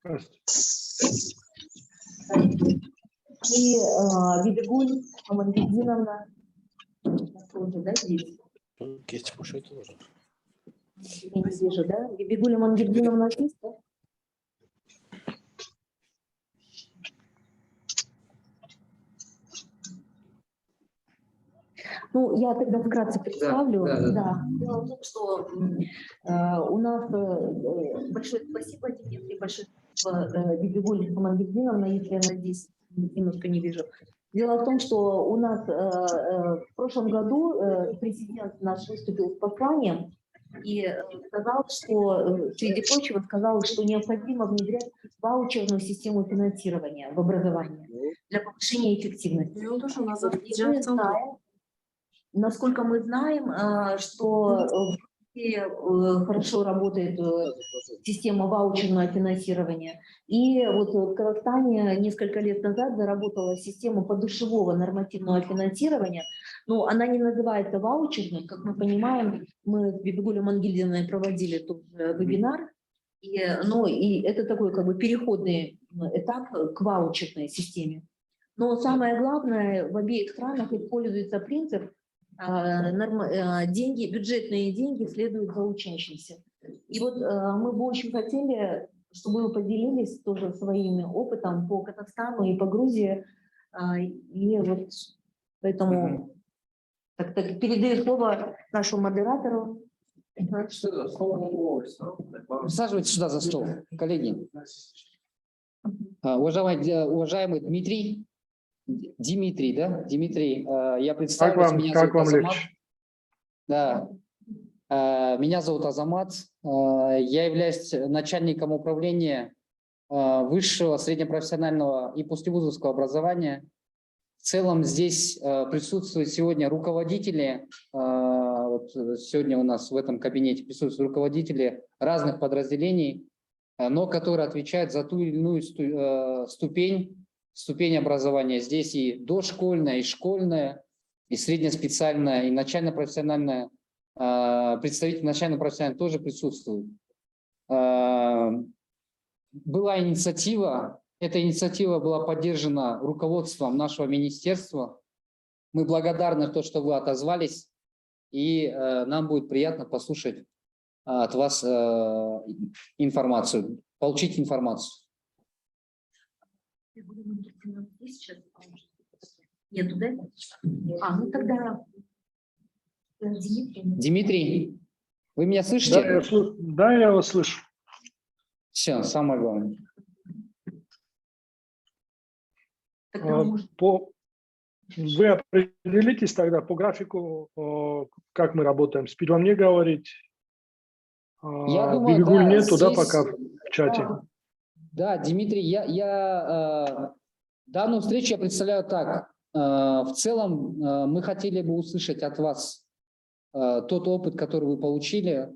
И Бибигуль Мамангельдиновна тоже, да, здесь? Я не вижу, да? Бибигуль Мамангельдиновна здесь, да? Ну, я тогда вкратце представлю. Да. Дело в том, что у нас большое спасибо, Дмитрий, большое спасибо Бибигуль Мамангельдиновна, если я здесь немножко не вижу. Дело в том, что у нас в прошлом году президент наш выступил с посланием и сказал, что, среди прочего, сказал, что необходимо внедрять ваучерную систему финансирования в образовании для повышения эффективности. Ну, тоже у нас насколько мы знаем, что хорошо работает система ваучерного финансирования. И вот в Казахстане несколько лет назад заработала система подушевого нормативного финансирования. Но она не называется ваучерной. Как мы понимаем, мы с Бибигулей Мангельдиновной проводили тоже вебинар. И это такой как бы переходный этап к ваучерной системе. Но самое главное, в обеих странах используется принцип деньги, бюджетные деньги следуют за учащимся. И вот мы бы очень хотели, чтобы вы поделились тоже своим опытом по Казахстану и по Грузии. И вот поэтому так, передаю слово нашему модератору. Присаживайтесь сюда за стол, коллеги. Уважаемый Дмитрий, да? Дмитрий, я представлюсь, меня зовут Азамат. Да. Меня зовут Азамат. Я являюсь начальником управления высшего среднепрофессионального и послевузовского образования. В целом здесь присутствуют сегодня руководители, вот сегодня у нас в этом кабинете присутствуют руководители разных подразделений, но которые отвечают за ту или иную ступень образования. Здесь и дошкольная, и школьная, и среднеспециальная, и начально-профессиональная. Представители начально-профессиональной тоже присутствуют. Была инициатива, эта инициатива была поддержана руководством нашего министерства. Мы благодарны за то, что вы отозвались, и нам будет приятно послушать от вас информацию, получить информацию. Нету, да? Ну тогда Дмитрий. Дмитрий, вы меня слышите? Да, я вас слышу. Все, самое главное. Вы определитесь тогда по графику, как мы работаем. Спит вам не говорить. Я думаю, Бибигуль да, нету, здесь... да, пока в чате. Да, Дмитрий, данную встречу я представляю так. В целом мы хотели бы услышать от вас тот опыт, который вы получили,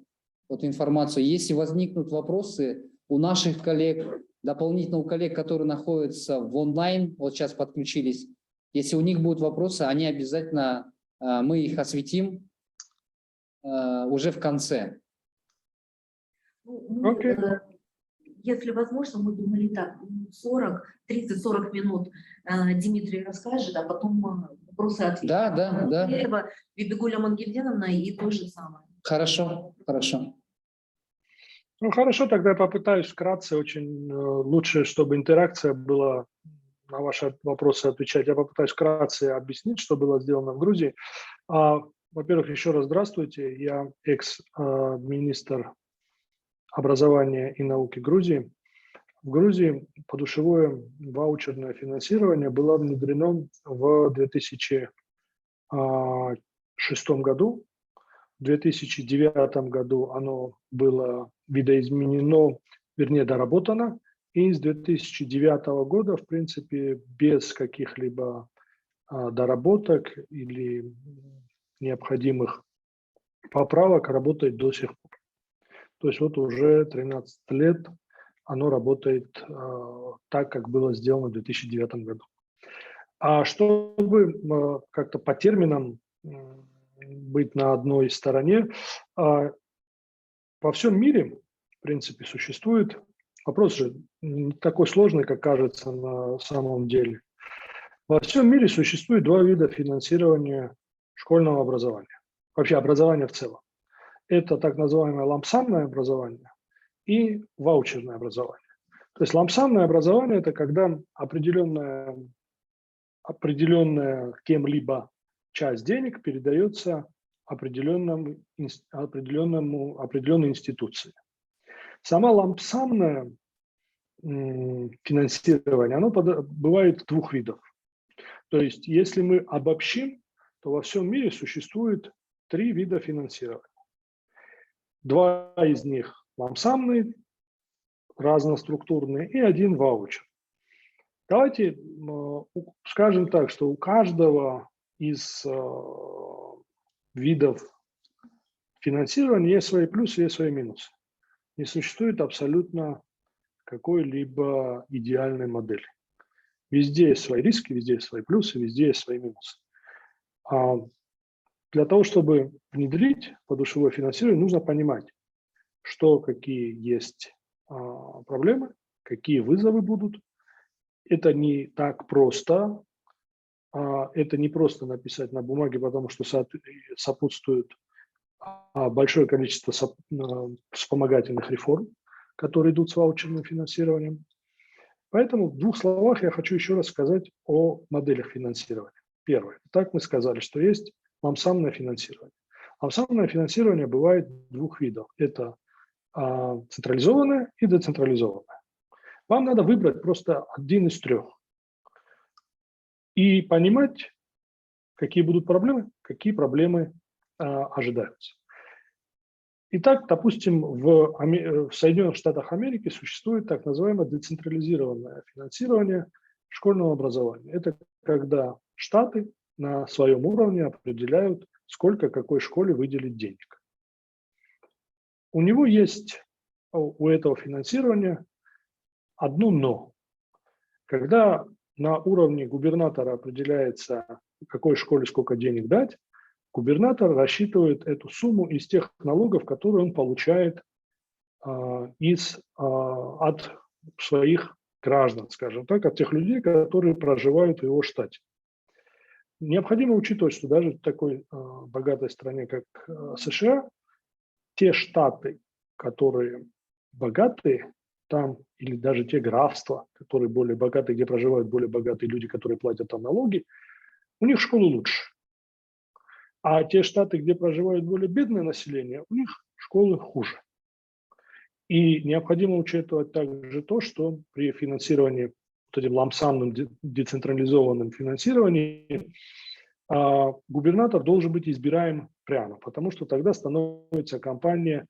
вот информацию. Если возникнут вопросы у наших коллег, дополнительно у коллег, которые находятся в онлайн, вот сейчас подключились, если у них будут вопросы, они обязательно, мы их осветим уже в конце. Если возможно, мы думали так, 30-40 минут Дмитрий расскажет, а потом вопросы-ответы. Да. Этого Бибигуля Мангельдиновна и то же самое. Хорошо. Ну, хорошо, тогда я попытаюсь вкратце. Очень лучше, чтобы интеракция была, на ваши вопросы отвечать. Я попытаюсь вкратце объяснить, что было сделано в Грузии. Во-первых, еще раз здравствуйте. Я экс-министр образования и науки Грузии. В Грузии подушевое ваучерное финансирование было внедрено в 2006 году. В 2009 году оно было видоизменено, вернее, доработано. И с 2009 года, в принципе, без каких-либо доработок или необходимых поправок работает до сих пор. То есть вот уже 13 лет оно работает так, как было сделано в 2009 году. А чтобы как-то по терминам быть на одной стороне, во всем мире, в принципе, существует Вопрос же не такой сложный, как кажется на самом деле. Во всем мире существует два вида финансирования школьного образования, вообще образования в целом. Это так называемое лампсамное образование и ваучерное образование. То есть лампсамное образование – это когда определенная кем-либо часть денег передается определенной институции. Сама лампсамное финансирование, оно бывает двух видов. То есть, если мы обобщим, то во всем мире существует три вида финансирования. Два из них лампсамные, разноструктурные, и один ваучер. Давайте скажем так, что у каждого из видов финансирования есть свои плюсы, есть свои минусы. Не существует абсолютно какой-либо идеальной модели. Везде есть свои риски, везде есть свои плюсы, везде есть свои минусы. Для того, чтобы внедрить подушевое финансирование, нужно понимать, что какие есть проблемы, какие вызовы будут. Это не так просто. Это не просто написать на бумаге, потому что сопутствует большое количество вспомогательных реформ, которые идут с ваучерным финансированием. Поэтому в двух словах я хочу еще раз сказать о моделях финансирования. Первое. Так мы сказали, что есть лампсамное финансирование. Лампсамное финансирование бывает двух видов. Это централизованное и децентрализованное. Вам надо выбрать просто один из трех и понимать, какие будут проблемы, какие проблемы ожидаются. Итак, допустим, в Соединенных Штатах Америки существует так называемое децентрализированное финансирование школьного образования. Это когда штаты на своем уровне определяют, сколько какой школе выделить денег. У него есть, у этого финансирования, одно «но». Когда на уровне губернатора определяется, какой школе сколько денег дать, губернатор рассчитывает эту сумму из тех налогов, которые он получает от своих граждан, скажем так, от тех людей, которые проживают в его штате. Необходимо учитывать, что даже в такой богатой стране, как США, те штаты, которые богатые, там, или даже те графства, которые более богатые, где проживают более богатые люди, которые платят там налоги, у них школы лучше. А те штаты, где проживает более бедное население, у них школы хуже. И необходимо учитывать также то, что при финансировании, вот этим лампсамным децентрализованным финансировании, губернатор должен быть избираем прямо, потому что тогда становится кампания,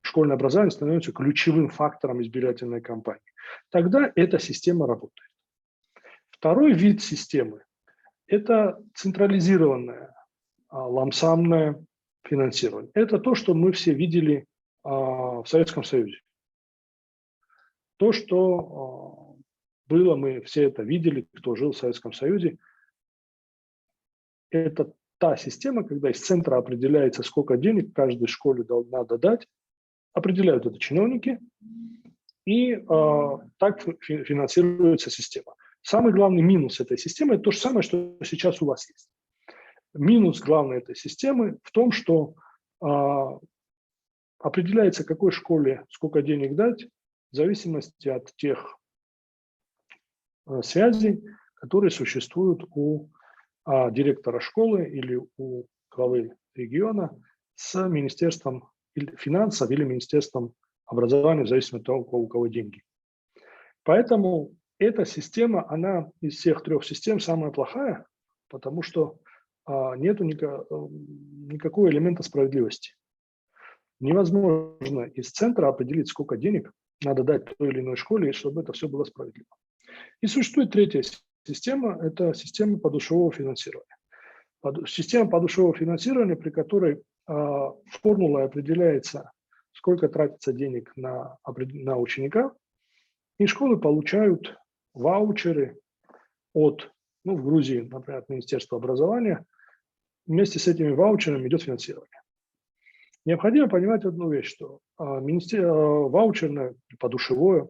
школьное образование становится ключевым фактором избирательной кампании. Тогда эта система работает. Второй вид системы – это централизованное лампсамное финансирование. Это то, что мы все видели в Советском Союзе. То, что было, мы все это видели, кто жил в Советском Союзе. Это та система, когда из центра определяется, сколько денег каждой школе надо дать, определяют это чиновники, и так финансируется система. Самый главный минус этой системы – это то же самое, что сейчас у вас есть. Минус главной этой системы в том, что определяется, какой школе сколько денег дать, в зависимости от тех связей, которые существуют у директора школы или у главы региона с Министерством финансов или Министерством образования, в зависимости от того, у кого деньги. Поэтому эта система, она из всех трех систем самая плохая, потому что нет никакого элемента справедливости. Невозможно из центра определить, сколько денег надо дать той или иной школе, чтобы это все было справедливо. И существует третья система – это система подушевого финансирования. Система подушевого финансирования, при которой формулой определяется, сколько тратится денег на ученика, и школы получают ваучеры от, в Грузии, например, от Министерства образования. Вместе с этими ваучерами идет финансирование. Необходимо понимать одну вещь, что ваучерное, подушевое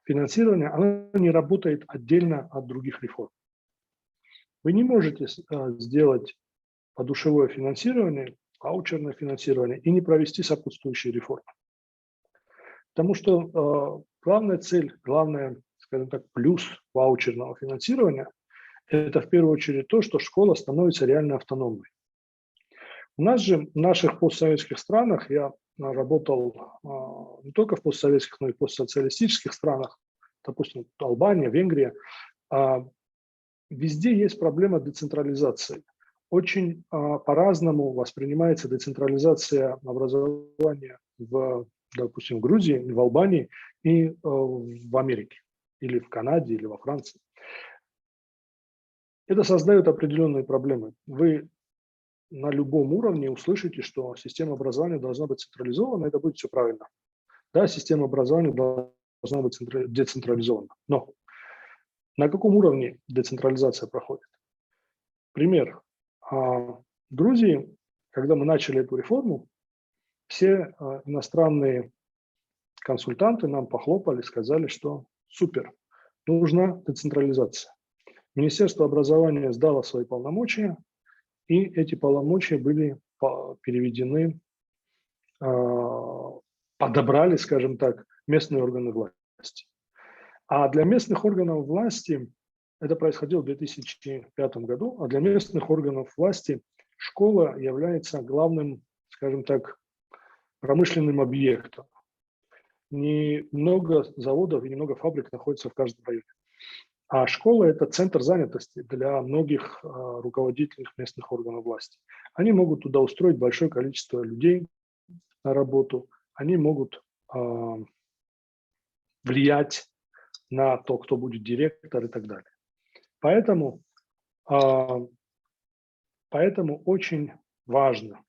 финансирование, оно не работает отдельно от других реформ. Вы не можете сделать подушевое финансирование, ваучерное финансирование и не провести сопутствующие реформы. Потому что главная цель, главное, скажем так, плюс ваучерного финансирования – это в первую очередь то, что школа становится реально автономной. У нас же, в наших постсоветских странах, я работал не только в постсоветских, но и в постсоциалистических странах, допустим, Албания, Венгрия, везде есть проблема децентрализации. Очень по-разному воспринимается децентрализация образования допустим, в Грузии, в Албании и в Америке, или в Канаде, или во Франции. Это создает определенные проблемы. Вы на любом уровне услышите, что система образования должна быть централизована, это будет все правильно. Да, система образования должна быть децентрализована. Но на каком уровне децентрализация проходит? Пример. В Грузии, когда мы начали эту реформу, все иностранные консультанты нам похлопали, сказали, что супер, нужна децентрализация. Министерство образования сдало свои полномочия, и эти полномочия были переведены, подобрали, скажем так, местные органы власти. А для местных органов власти, это происходило в 2005 году, а для местных органов власти школа является главным, скажем так, промышленным объектом. Немного заводов и немного фабрик находится в каждом районе. А школа – это центр занятости для многих руководителей местных органов власти. Они могут туда устроить большое количество людей на работу, они могут влиять на то, кто будет директор и так далее. Поэтому очень важно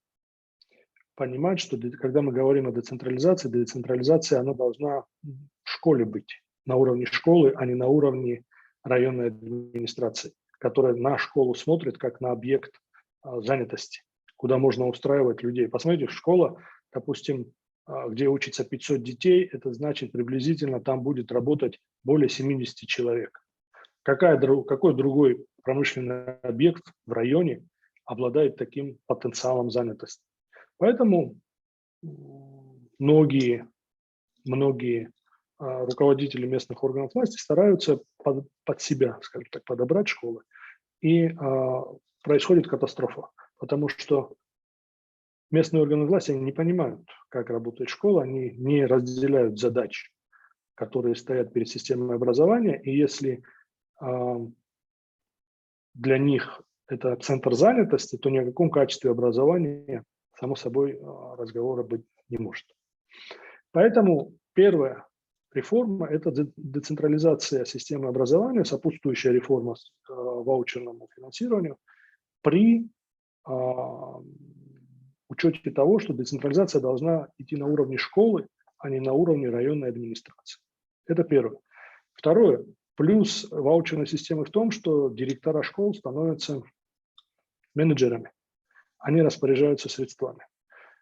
понимать, что когда мы говорим о децентрализации, децентрализация она должна в школе быть, на уровне школы, а не на уровне районной администрации, которая на школу смотрит как на объект занятости, куда можно устраивать людей. Посмотрите, школа, допустим, где учится 500 детей, это значит приблизительно там будет работать более 70 человек. Какой другой промышленный объект в районе обладает таким потенциалом занятости? Поэтому многие руководители местных органов власти стараются под себя, скажем так, подобрать школы. И происходит катастрофа, потому что местные органы власти не понимают, как работает школа, они не разделяют задачи, которые стоят перед системой образования. И если для них это центр занятости, то ни о каком качестве образования, само собой, разговора быть не может. Поэтому первая реформа – это децентрализация системы образования, сопутствующая реформа ваучерному финансированию при учете того, что децентрализация должна идти на уровне школы, а не на уровне районной администрации. Это первое. Второе. Плюс ваучерной системы в том, что директора школ становятся менеджерами. Они распоряжаются средствами.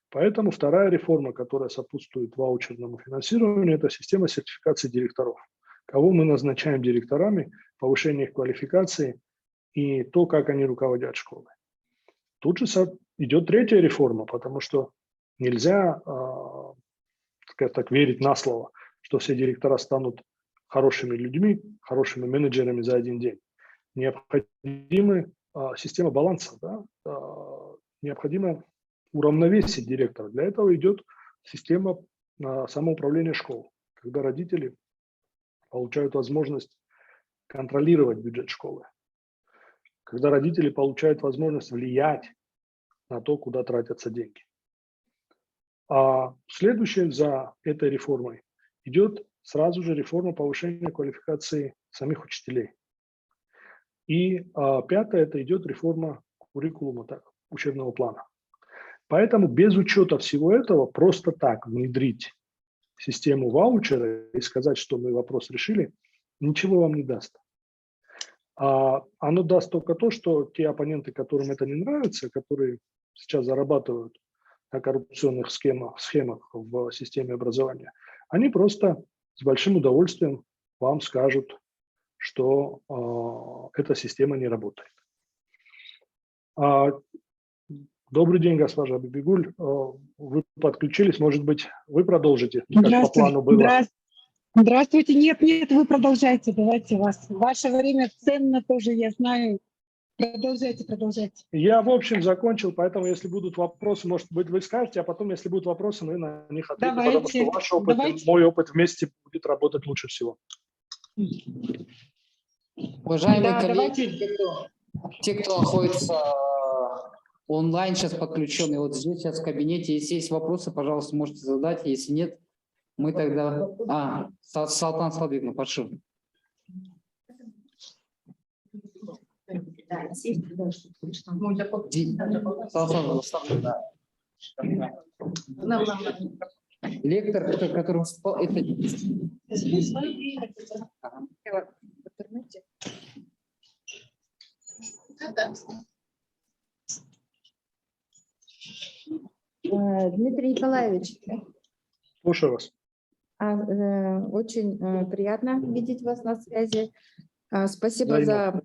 Поэтому вторая реформа, которая сопутствует ваучерному финансированию, это система сертификации директоров. Кого мы назначаем директорами, повышение их квалификации и то, как они руководят школой. Тут же идет третья реформа, потому что нельзя, скажем так, верить на слово, что все директора станут хорошими людьми, хорошими менеджерами за один день. Необходима система баланса, да? Необходимо уравновесить директора. Для этого идет система самоуправления школ, когда родители получают возможность контролировать бюджет школы, когда родители получают возможность влиять на то, куда тратятся деньги. А следующее за этой реформой идет сразу же реформа повышения квалификации самих учителей. И пятое – это идет реформа куррикулума, учебного плана. Поэтому без учета всего этого просто так внедрить систему ваучера и сказать, что мы вопрос решили, ничего вам не даст. Оно даст только то, что те оппоненты, которым это не нравится, которые сейчас зарабатывают о коррупционных схемах в системе образования, они просто с большим удовольствием вам скажут, что эта система не работает. Добрый день, госпожа Бибигуль. Вы подключились, может быть, вы продолжите, как по плану было? Здравствуйте. Нет, вы продолжайте. Давайте вас. Ваше время ценно тоже, я знаю. Продолжайте. Я, в общем, закончил, поэтому, если будут вопросы, может быть, вы скажете, а потом, если будут вопросы, мы на них ответим, потому что ваш опыт и мой опыт вместе будет работать лучше всего. Уважаемые коллеги, те, кто находится онлайн, сейчас подключенный, вот здесь сейчас в кабинете, если есть вопросы, пожалуйста, можете задать, если нет, мы тогда... Салтан Салбековна, прошу. Лектор, который выступал, это... Дмитрий Николаевич, Слушаю вас. очень приятно видеть вас на связи. Спасибо за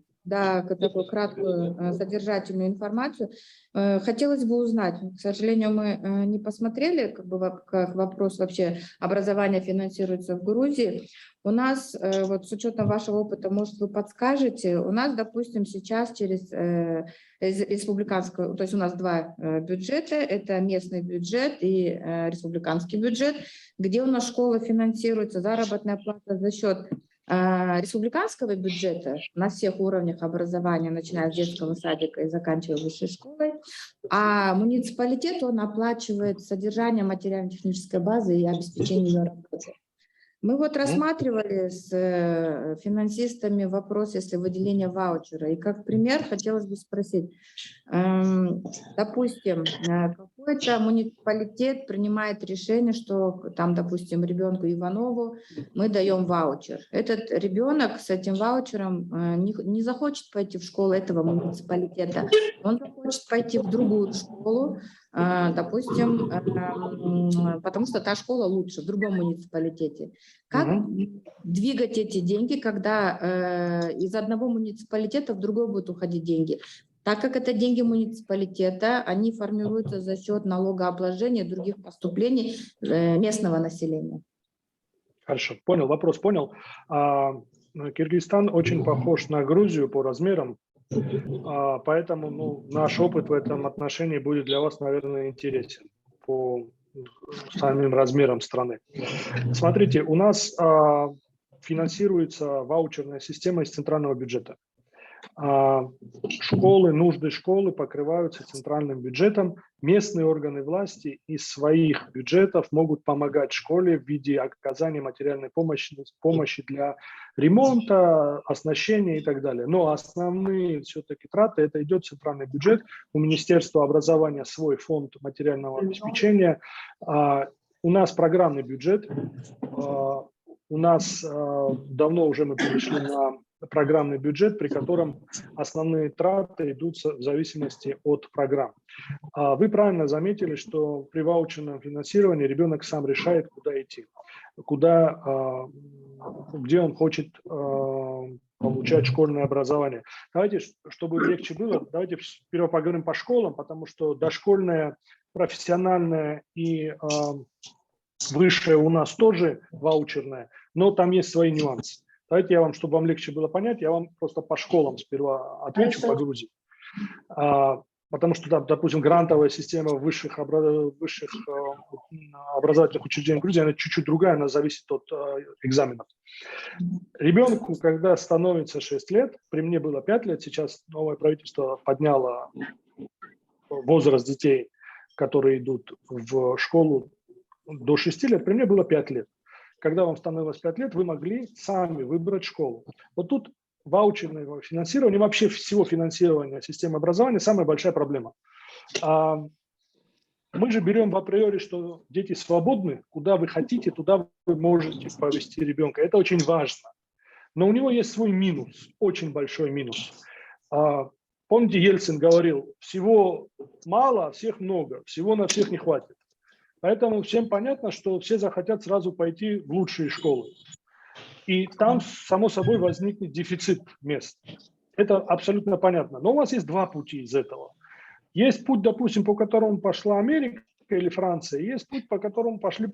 такую краткую содержательную информацию. Хотелось бы узнать, к сожалению, мы не посмотрели, как вопрос вообще образования финансируется в Грузии. У нас, вот с учетом вашего опыта, может, вы подскажете, у нас, допустим, сейчас через республиканскую, то есть у нас два бюджета, это местный бюджет и республиканский бюджет, где у нас школа финансируется, заработная плата за счет республиканского бюджета на всех уровнях образования, начиная с детского садика и заканчивая высшей школой, а муниципалитет, он оплачивает содержание материально-технической базы и обеспечение ее работы. Мы вот рассматривали с финансистами вопрос, если выделение ваучера. И как пример хотелось бы спросить, допустим, какой-то муниципалитет принимает решение, что там, допустим, ребенку Иванову мы даем ваучер. Этот ребенок с этим ваучером не захочет пойти в школу этого муниципалитета, он захочет пойти в другую школу, допустим, потому что та школа лучше в другом муниципалитете. Как двигать эти деньги, когда из одного муниципалитета в другой будут уходить деньги? Так как это деньги муниципалитета, они формируются за счет налогообложения и других поступлений местного населения. Хорошо, понял, вопрос понял. Киргизстан очень похож на Грузию по размерам, поэтому наш опыт в этом отношении будет для вас, наверное, интересен по самим размерам страны. Смотрите, у нас финансируется ваучерная система из центрального бюджета. Школы, нужды школы покрываются центральным бюджетом. Местные органы власти из своих бюджетов могут помогать школе в виде оказания материальной помощи для ремонта, оснащения и так далее. Но основные все-таки траты, это идет центральный бюджет. У Министерства образования свой фонд материального обеспечения. У нас программный бюджет. У нас давно уже мы перешли на программный бюджет, при котором основные траты идут в зависимости от программ. Вы правильно заметили, что при ваучерном финансировании ребенок сам решает, куда идти, где он хочет получать школьное образование. Давайте, чтобы легче было, давайте сперва поговорим по школам, потому что дошкольное, профессиональное и высшее у нас тоже ваучерное, но там есть свои нюансы. Давайте я вам, чтобы вам легче было понять, я вам просто по школам сперва отвечу по Грузии. Потому что там, допустим, грантовая система высших образовательных учреждений в Грузии, она чуть-чуть другая, она зависит от экзаменов. Ребенку, когда становится 6 лет, при мне было 5 лет, сейчас новое правительство подняло возраст детей, которые идут в школу до 6 лет, при мне было 5 лет. Когда вам становилось 5 лет, вы могли сами выбрать школу. Вот тут ваучерное финансирование, вообще всего финансирования системы образования самая большая проблема. Мы же берем в априори, что дети свободны, куда вы хотите, туда вы можете повести ребенка. Это очень важно. Но у него есть свой минус, очень большой минус. помните, Ельцин говорил, всего мало, а всех много, всего на всех не хватит. Поэтому всем понятно, что все захотят сразу пойти в лучшие школы. И там, само собой, возникнет дефицит мест. Это абсолютно понятно. Но у вас есть два пути из этого. Есть путь, допустим, по которому пошла Америка или Франция, есть путь, по которому пошли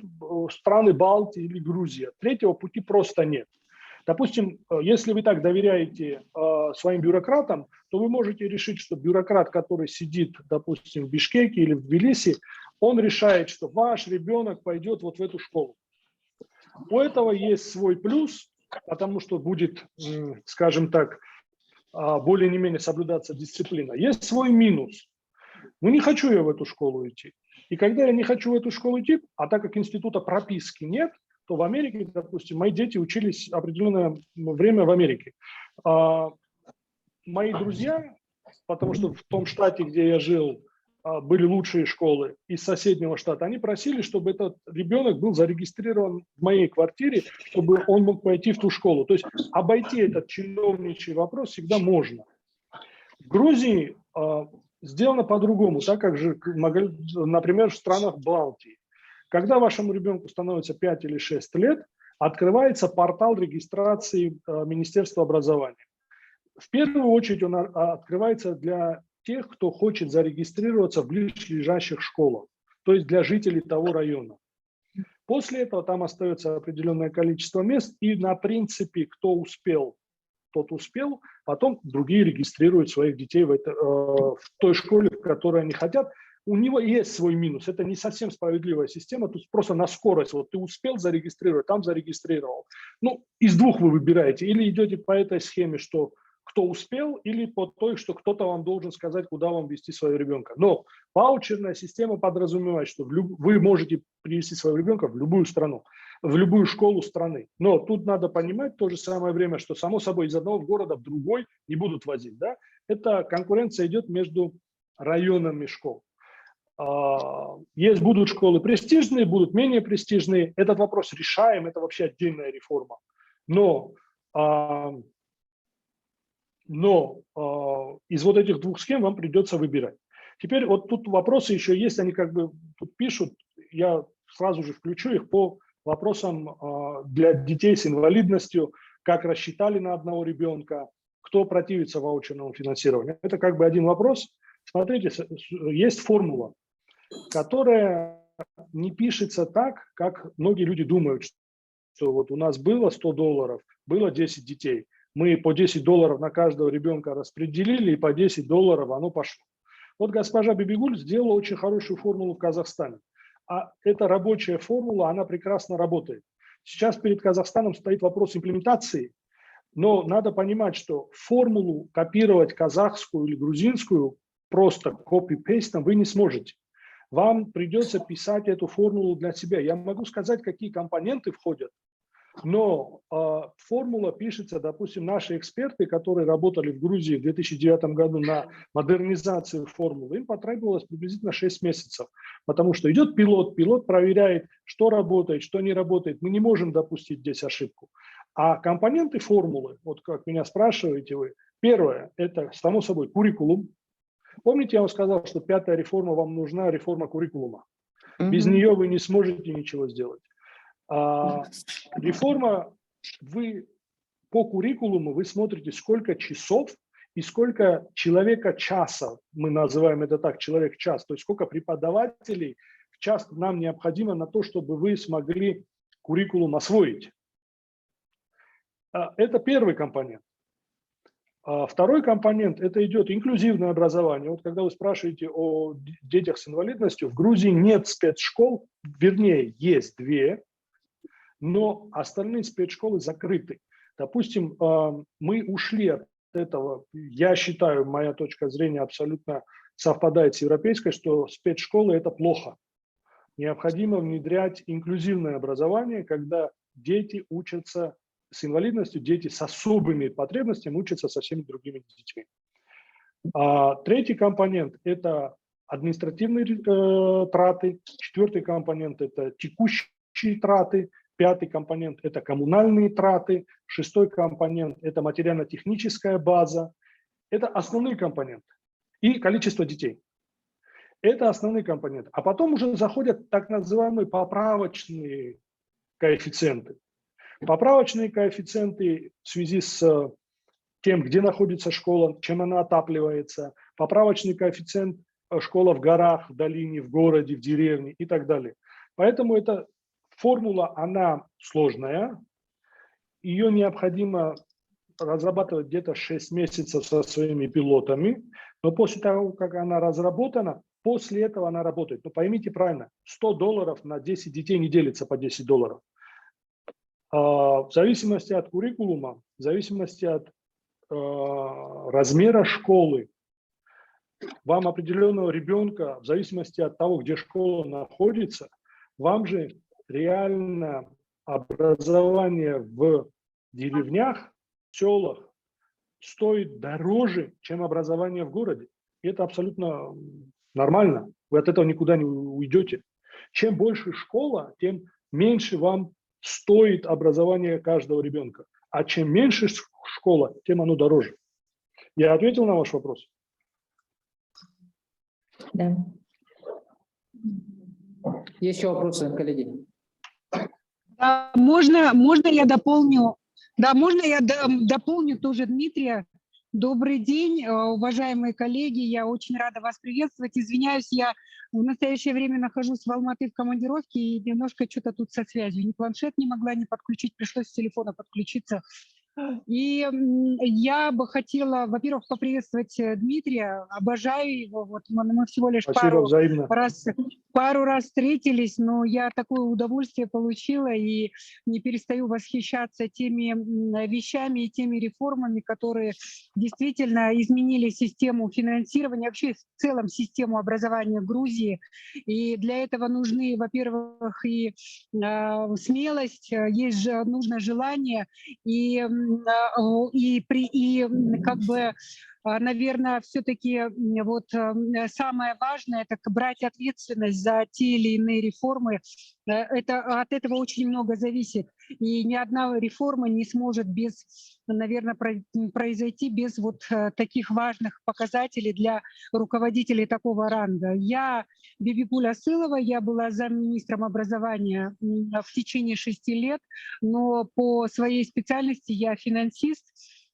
страны Балтии или Грузия. Третьего пути просто нет. Допустим, если вы так доверяете своим бюрократам, то вы можете решить, что бюрократ, который сидит, допустим, в Бишкеке или в Тбилиси, он решает, что ваш ребенок пойдет вот в эту школу. У этого есть свой плюс, потому что будет, скажем так, более не менее соблюдаться дисциплина. Есть свой минус. Ну, не хочу я в эту школу идти. И когда я не хочу в эту школу идти, а так как института прописки нет, то в Америке, допустим, мои дети учились определенное время в Америке. Мои друзья, потому что в том штате, где я жил, были лучшие школы из соседнего штата, они просили, чтобы этот ребенок был зарегистрирован в моей квартире, чтобы он мог пойти в ту школу. То есть обойти этот чиновничий вопрос всегда можно. В Грузии сделано по-другому, так как же, например, в странах Балтии. Когда вашему ребенку становится 5 или 6 лет, открывается портал регистрации Министерства образования. В первую очередь он открывается для тех, кто хочет зарегистрироваться в ближайших школах, то есть для жителей того района. После этого там остается определенное количество мест, и на принципе, кто успел, тот успел, потом другие регистрируют своих детей в той школе, в которой они хотят. У него есть свой минус, это не совсем справедливая система, тут просто на скорость, вот ты успел зарегистрировать, там зарегистрировал. Ну, из двух вы выбираете, или идете по этой схеме, что кто успел, или по той, что кто-то вам должен сказать, куда вам вести своего ребенка. Но ваучерная система подразумевает, что вы можете привести своего ребенка в любую страну, в любую школу страны. Но тут надо понимать в то же самое время, что, само собой, из одного города в другой не будут возить. Да? Эта конкуренция идет между районами школ. Будут школы престижные, будут менее престижные. Этот вопрос решаем, это вообще отдельная реформа. Но из вот этих двух схем вам придется выбирать. Теперь вот тут вопросы еще есть, они как бы тут пишут, я сразу же включу их по вопросам для детей с инвалидностью, как рассчитали на одного ребенка, кто противится ваучерному финансированию. Это как бы один вопрос. Смотрите, есть формула, которая не пишется так, как многие люди думают, что вот у нас было $100, было 10 детей. Мы по $10 на каждого ребенка распределили, и по $10 оно пошло. Вот госпожа Бибигуль сделала очень хорошую формулу в Казахстане. А эта рабочая формула, она прекрасно работает. Сейчас перед Казахстаном стоит вопрос имплементации, но надо понимать, что формулу копировать казахскую или грузинскую просто копи-пейстом вы не сможете. Вам придется писать эту формулу для себя. Я могу сказать, какие компоненты входят, но формула пишется, допустим, наши эксперты, которые работали в Грузии в 2009 году на модернизацию формулы, им потребовалось приблизительно 6 месяцев, потому что идет пилот проверяет, что работает, что не работает. Мы не можем допустить здесь ошибку. А компоненты формулы, вот как меня спрашиваете вы, первое, это, само собой, куррикулум. Помните, я вам сказал, что 5-я реформа вам нужна, реформа куррикулума. Без нее вы не сможете ничего сделать. Реформа, по куррикулуму вы смотрите, сколько часов и сколько человека-часа, мы называем это так, человек-час, то есть сколько преподавателей в час нам необходимо на то, чтобы вы смогли куррикулум освоить. Это первый компонент. Второй компонент – это идет инклюзивное образование. Вот когда вы спрашиваете о детях с инвалидностью, в Грузии нет спецшкол, вернее, есть 2, но остальные спецшколы закрыты. Допустим, мы ушли от этого, я считаю, моя точка зрения абсолютно совпадает с европейской, что спецшколы – это плохо. Необходимо внедрять инклюзивное образование, когда дети учатся с инвалидностью, дети с особыми потребностями учатся со всеми другими детьми. Третий компонент – это административные траты. 4-й компонент – это текущие траты. 5-й компонент – это коммунальные траты. 6-й компонент – это материально-техническая база. Это основные компоненты. И количество детей. Это основные компоненты. А потом уже заходят так называемые поправочные коэффициенты. Поправочные коэффициенты в связи с тем, где находится школа, чем она отапливается, поправочный коэффициент школа в горах, в долине, в городе, в деревне и так далее. Поэтому эта формула, она сложная, ее необходимо разрабатывать где-то 6 месяцев со своими пилотами, но после того, как она разработана, после этого она работает. Но поймите правильно, $100 на 10 детей не делится по $10. В зависимости от куррикулума, в зависимости от размера школы, вам определенного ребенка, в зависимости от того, где школа находится, вам же реально образование в деревнях, селах стоит дороже, чем образование в городе. И это абсолютно нормально. Вы от этого никуда не уйдете. Чем больше школа, тем меньше вам стоит образование каждого ребенка. А чем меньше школа, тем оно дороже. Я ответил на ваш вопрос? Да. Есть еще вопросы, коллеги? Да, можно я дополню? Да, можно я дополню тоже Дмитрия? Добрый день, уважаемые коллеги. Я очень рада вас приветствовать. Извиняюсь, я в настоящее время нахожусь в Алматы в командировке и немножко что-то тут со связью. Ни планшет не могла не подключить, пришлось с телефона подключиться. И я бы хотела, во-первых, поприветствовать Дмитрия, обожаю его. Вот мы всего лишь пару раз встретились, но я такое удовольствие получила и не перестаю восхищаться теми вещами и теми реформами, которые действительно изменили систему финансирования, вообще в целом систему образования Грузии. И для этого нужны, во-первых, и смелость, нужно желание как бы, наверное, все-таки вот самое важное – это брать ответственность за те или иные реформы. От этого очень много зависит. И ни одна реформа не сможет наверное, произойти без вот таких важных показателей для руководителей такого ранга. Я Бибигуль Асылова, я была замминистром образования в течение 6 лет, но по своей специальности я финансист.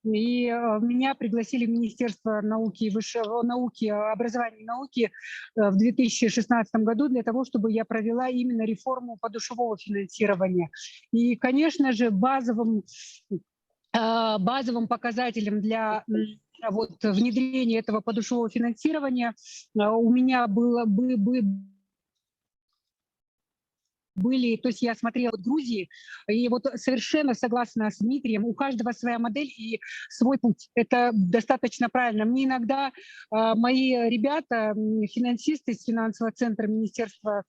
И меня пригласили в Министерство науки, образования и науки в 2016 году для того, чтобы я провела именно реформу подушевого финансирования. И, конечно же, базовым показателем для вот внедрения этого подушевого финансирования у меня то есть я смотрела в Грузии, и вот совершенно согласна с Дмитрием, у каждого своя модель и свой путь. Это достаточно правильно. Мне иногда мои ребята, финансисты из финансового центра Министерства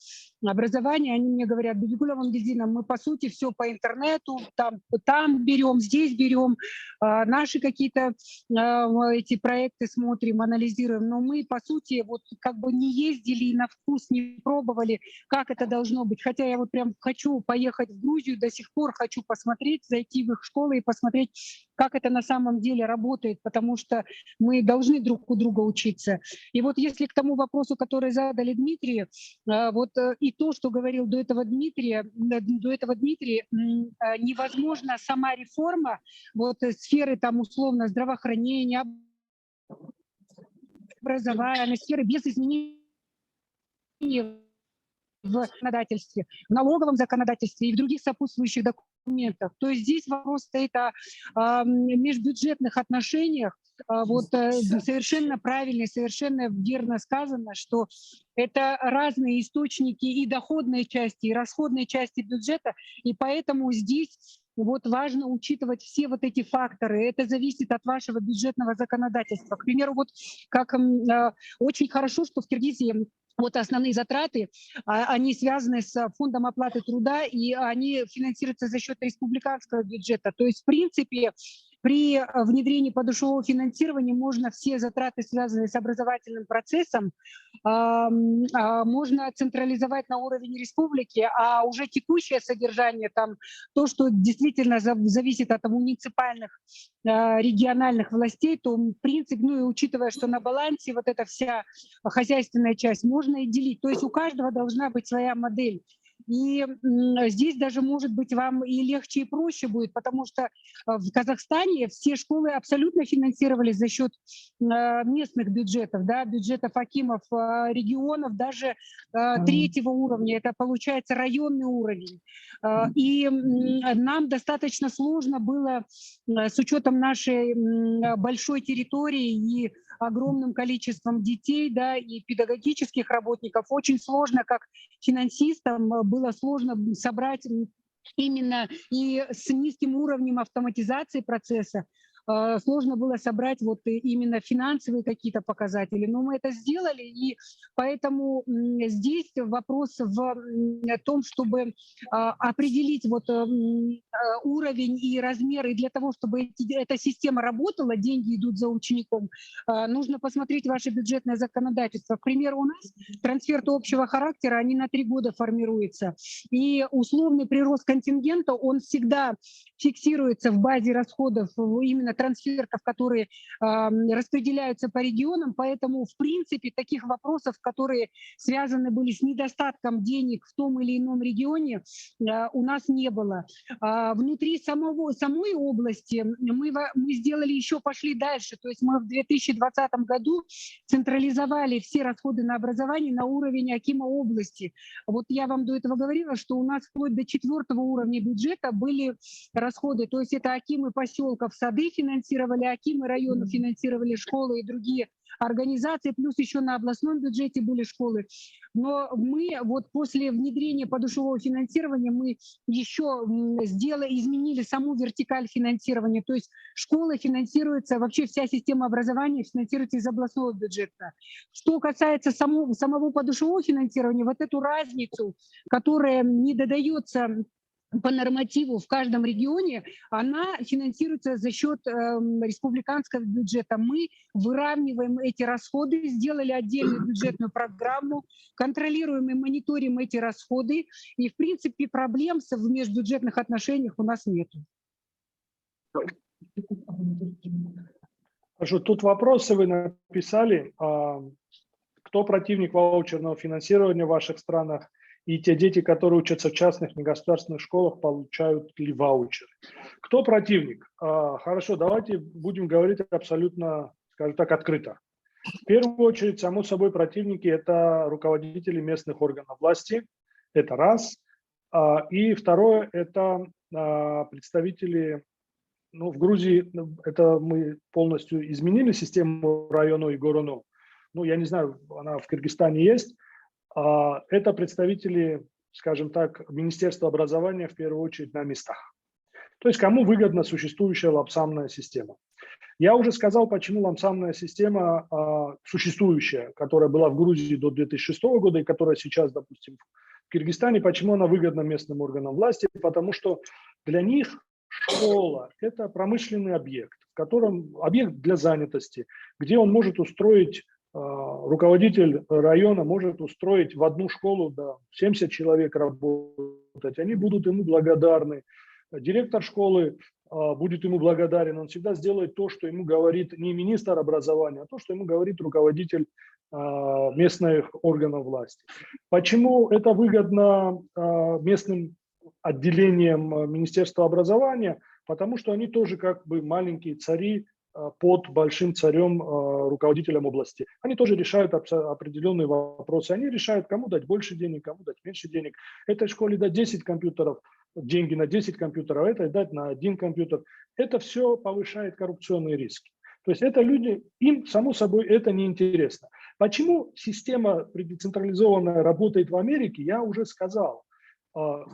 образования, они мне говорят: Бибигуль Амангельдиевна, мы по сути все по интернету, там берем, здесь берем, наши какие-то эти проекты смотрим, анализируем, но мы по сути вот как бы не ездили и на вкус не пробовали, как это должно быть. Хотя я вот прям хочу поехать в Грузию, до сих пор хочу посмотреть, зайти в их школы и посмотреть, как это на самом деле работает, потому что мы должны друг у друга учиться. И вот если к тому вопросу, который задали Дмитрию, вот и то, что говорил до этого Дмитрий, невозможно сама реформа вот сферы там условно здравоохранения, образования, сферы без изменений в законодательстве, в налоговом законодательстве и в других сопутствующих документах. То есть здесь вопрос стоит о межбюджетных отношениях. Вот совершенно правильно, совершенно верно сказано, что это разные источники и доходной части, и расходной части бюджета, и поэтому здесь вот важно учитывать все вот эти факторы. Это зависит от вашего бюджетного законодательства. К примеру, вот как очень хорошо, что в Киргизии вот основные затраты, они связаны с фондом оплаты труда, и они финансируются за счет республиканского бюджета. То есть, в принципе, при внедрении подушевого финансирования можно все затраты, связанные с образовательным процессом, можно централизовать на уровень республики, а уже текущее содержание, там, то, что действительно зависит от муниципальных, региональных властей, то в принципе, ну и учитывая, что на балансе вот эта вся хозяйственная часть, можно и делить. То есть у каждого должна быть своя модель. И здесь даже, может быть, вам и легче, и проще будет, потому что в Казахстане все школы абсолютно финансировались за счет местных бюджетов, да, бюджетов акимов регионов, даже третьего уровня, это получается районный уровень. И нам достаточно сложно было, с учетом нашей большой территории и огромным количеством детей, да, и педагогических работников, очень сложно, как финансистам, было сложно собрать именно и с низким уровнем автоматизации процесса, сложно было собрать вот именно финансовые какие-то показатели. Но мы это сделали, и поэтому здесь вопрос в том, чтобы определить вот уровень и размер, и для того, чтобы эта система работала, деньги идут за учеником, нужно посмотреть ваше бюджетное законодательство. К примеру, у нас трансферты общего характера, они на 3 года формируются, и условный прирост контингента, он всегда фиксируется в базе расходов именно трансфертов, которые распределяются по регионам, поэтому в принципе таких вопросов, которые связаны были с недостатком денег в том или ином регионе, у нас не было. Внутри самой области мы сделали еще, пошли дальше, то есть мы в 2020 году централизовали все расходы на образование на уровень акима области. Вот я вам до этого говорила, что у нас вплоть до 4-го уровня бюджета были расходы, то есть это акимы поселков, сады финансировали, акимы районов финансировали школы и другие организации, плюс еще на областном бюджете были школы. Но мы вот после внедрения подушевого финансирования мы еще изменили саму вертикаль финансирования, то есть школы финансируются, вообще вся система образования финансируется из областного бюджета. Что касается самого подушевого финансирования, вот эту разницу, которая не додается по нормативу в каждом регионе, она финансируется за счет республиканского бюджета. Мы выравниваем эти расходы, сделали отдельную бюджетную программу, контролируем и мониторим эти расходы, и в принципе проблем в межбюджетных отношениях у нас нет. Хорошо, тут вопросы вы написали. Кто противник ваучерного финансирования в ваших странах? И те дети, которые учатся в частных негосударственных школах, получают ли ваучеры? Кто противник? Хорошо, давайте будем говорить абсолютно, скажем так, открыто. В первую очередь, само собой, противники – это руководители местных органов власти. Это раз. И второе – это представители, в Грузии это мы полностью изменили систему району и горону. Я не знаю, она в Кыргызстане есть. Это представители, скажем так, Министерства образования в первую очередь на местах. То есть кому выгодна существующая ламсамная система. Я уже сказал, почему ламсамная система существующая, которая была в Грузии до 2006 года и которая сейчас, допустим, в Кыргызстане, почему она выгодна местным органам власти, потому что для них школа – это промышленный объект, в котором объект для занятости, где он может устроить, руководитель района может устроить в одну школу 70 человек работать, они будут ему благодарны. Директор школы будет ему благодарен, он всегда сделает то, что ему говорит не министр образования, а то, что ему говорит руководитель местных органов власти. Почему это выгодно местным отделением Министерства образования? Потому что они тоже как бы маленькие цари под большим царем, руководителем области. Они тоже решают определенные вопросы. Они решают, кому дать больше денег, кому дать меньше денег. Этой школе дать 10 компьютеров, деньги на 10 компьютеров, этой дать на 1 компьютер. Это все повышает коррупционные риски. То есть это люди, им, само собой, это неинтересно. Почему система преддецентрализованная работает в Америке, я уже сказал.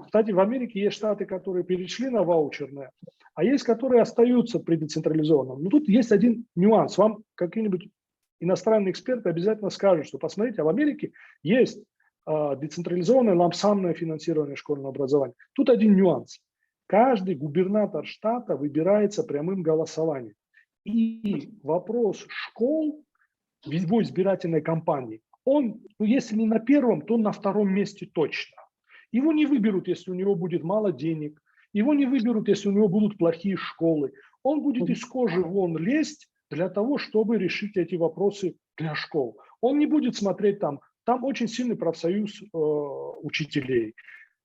Кстати, в Америке есть штаты, которые перешли на ваучерное, а есть, которые остаются преддецентрализованным. Но тут есть один нюанс. Вам какие-нибудь иностранные эксперты обязательно скажут, что посмотрите, а в Америке есть децентрализованное ламсамное финансирование школьного образования. Тут один нюанс. Каждый губернатор штата выбирается прямым голосованием. И вопрос школ в его избирательной кампании, он, ну, если не на первом, то на втором месте точно. Его не выберут, если у него будет мало денег. Его не выберут, если у него будут плохие школы. Он будет из кожи вон лезть для того, чтобы решить эти вопросы для школ. Он не будет смотреть там очень сильный профсоюз учителей.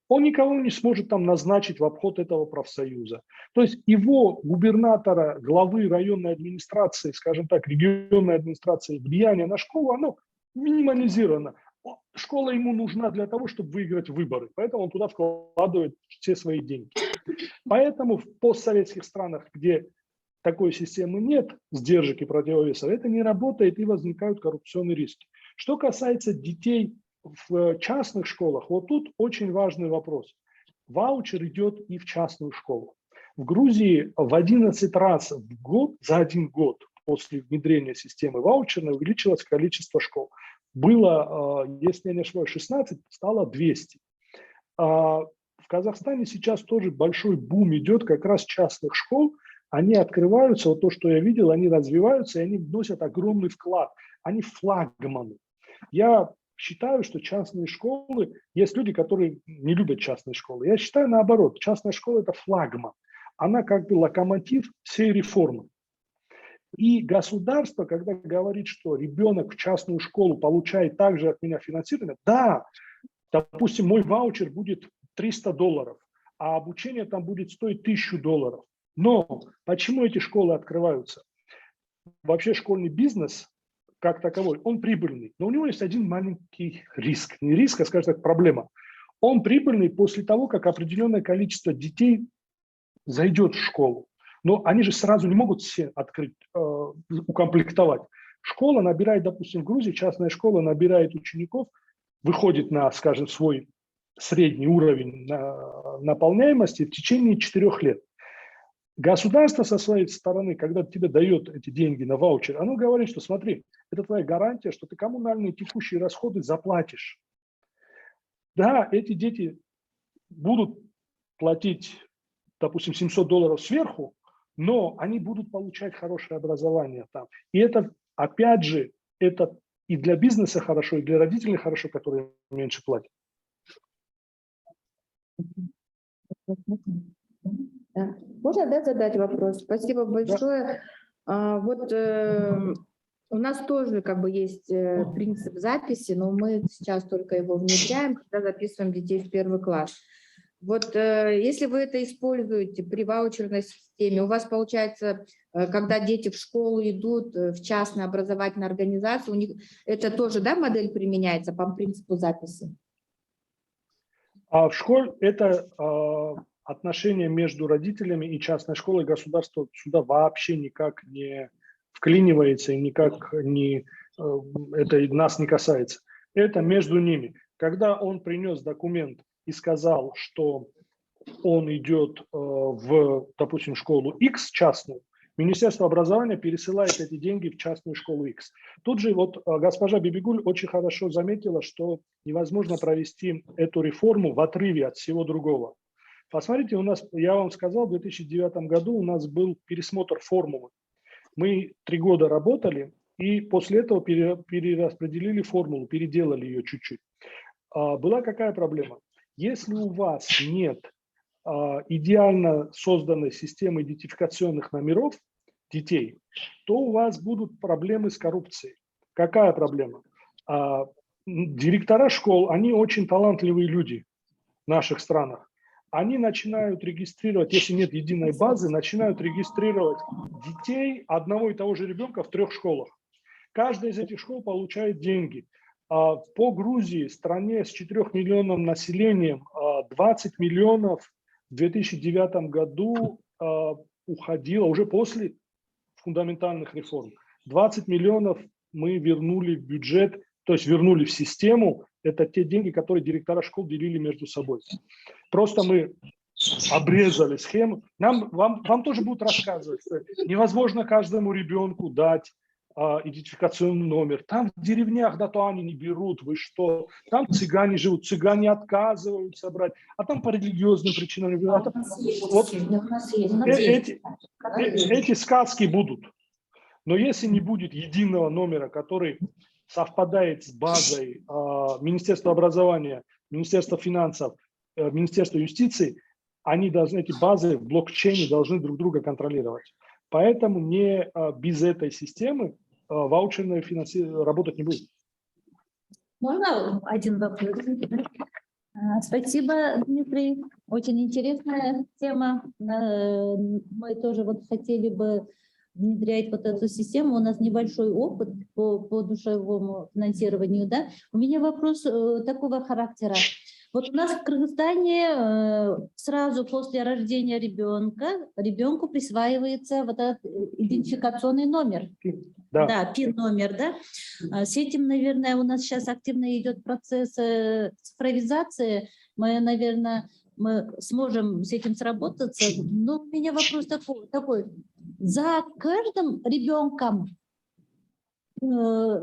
Он никого не сможет там назначить в обход этого профсоюза. То есть его губернатора, главы районной администрации, скажем так, региональной администрации, влияние на школу, оно минимализировано. Школа ему нужна для того, чтобы выиграть выборы, поэтому он туда вкладывает все свои деньги. Поэтому в постсоветских странах, где такой системы нет, сдержек и противовесов, это не работает и возникают коррупционные риски. Что касается детей в частных школах, вот тут очень важный вопрос. Ваучер идет и в частную школу. В Грузии в 11 раз в год, за один год после внедрения системы ваучерной увеличилось количество школ. Было, если я не ошибаюсь, 16, стало 200. В Казахстане сейчас тоже большой бум идет как раз частных школ. Они открываются, вот то, что я видел, они развиваются, и они вносят огромный вклад. Они флагманы. Я считаю, что частные школы, есть люди, которые не любят частные школы. Я считаю наоборот, частная школа – это флагман. Она как бы локомотив всей реформы. И государство, когда говорит, что ребенок в частную школу получает также от меня финансирование, да, допустим, мой ваучер будет $300, а обучение там будет стоить $1000. Но почему эти школы открываются? Вообще школьный бизнес как таковой, он прибыльный, но у него есть один маленький риск. Не риск, а, скажем так, проблема. Он прибыльный после того, как определенное количество детей зайдет в школу. Но они же сразу не могут все открыть, укомплектовать. Школа набирает, допустим, в Грузии частная школа набирает учеников, выходит на, скажем, свой средний уровень наполняемости в течение 4 лет. Государство со своей стороны, когда тебе дает эти деньги на ваучер, оно говорит, что смотри, это твоя гарантия, что ты коммунальные текущие расходы заплатишь. Да, эти дети будут платить, допустим, $700 сверху, но они будут получать хорошее образование там. И это, опять же, это и для бизнеса хорошо, и для родителей хорошо, которые меньше платят. Да. Можно, задать вопрос? Спасибо большое. Да. У нас тоже как бы есть принцип записи, но мы сейчас только его внедряем, когда записываем детей в 1 класс. Вот если вы это используете при ваучерной системе, у вас получается, когда дети в школу идут, в частную образовательную организацию, у них это тоже, да, модель применяется по принципу записи? А в школе это отношения между родителями и частной школой, государство сюда вообще никак не вклинивается и никак не, это нас не касается. Это между ними. Когда он принес документ и сказал, что он идет в, допустим, школу X частную, Министерство образования пересылает эти деньги в частную школу X. Тут же вот госпожа Бибигуль очень хорошо заметила, что невозможно провести эту реформу в отрыве от всего другого. Посмотрите, у нас, я вам сказал, в 2009 году у нас был пересмотр формулы. Мы 3 года работали, и после этого перераспределили формулу, переделали ее чуть-чуть. Была какая проблема? Если у вас нет идеально созданной системы идентификационных номеров детей, то у вас будут проблемы с коррупцией. Какая проблема? Директора школ, они очень талантливые люди в наших странах. Они начинают регистрировать, если нет единой базы, начинают регистрировать детей одного и того же ребенка в 3 школах. Каждая из этих школ получает деньги. По Грузии, стране с 4 миллионным населением, 20 миллионов в 2009 году уходило, уже после фундаментальных реформ. 20 миллионов мы вернули в бюджет, то есть вернули в систему. Это те деньги, которые директора школ делили между собой. Просто мы обрезали схему. Вам тоже будут рассказывать, что невозможно каждому ребенку дать идентификационный номер. Там в деревнях, да, то они не берут, вы что? Там цыгане живут, цыгане отказываются брать, а там по религиозным причинам. Вот эти сказки будут. Но если не будет единого номера, который совпадает с базой Министерства образования, Министерства финансов, Министерства юстиции, они должны, эти базы в блокчейне должны друг друга контролировать. Поэтому без этой системы ваучерное финансирование работать не будет. Можно один вопрос? Спасибо, Дмитрий. Очень интересная тема. Мы тоже вот хотели бы внедрять вот эту систему. У нас небольшой опыт по душевому финансированию. Да? У меня вопрос такого характера. Вот у нас в Кыргызстане сразу после рождения ребенку присваивается вот этот идентификационный номер. Да, ПИН-номер, да. С этим, наверное, у нас сейчас активно идет процесс цифровизации. Мы сможем с этим сработаться. Но у меня вопрос такой. За каждым ребенком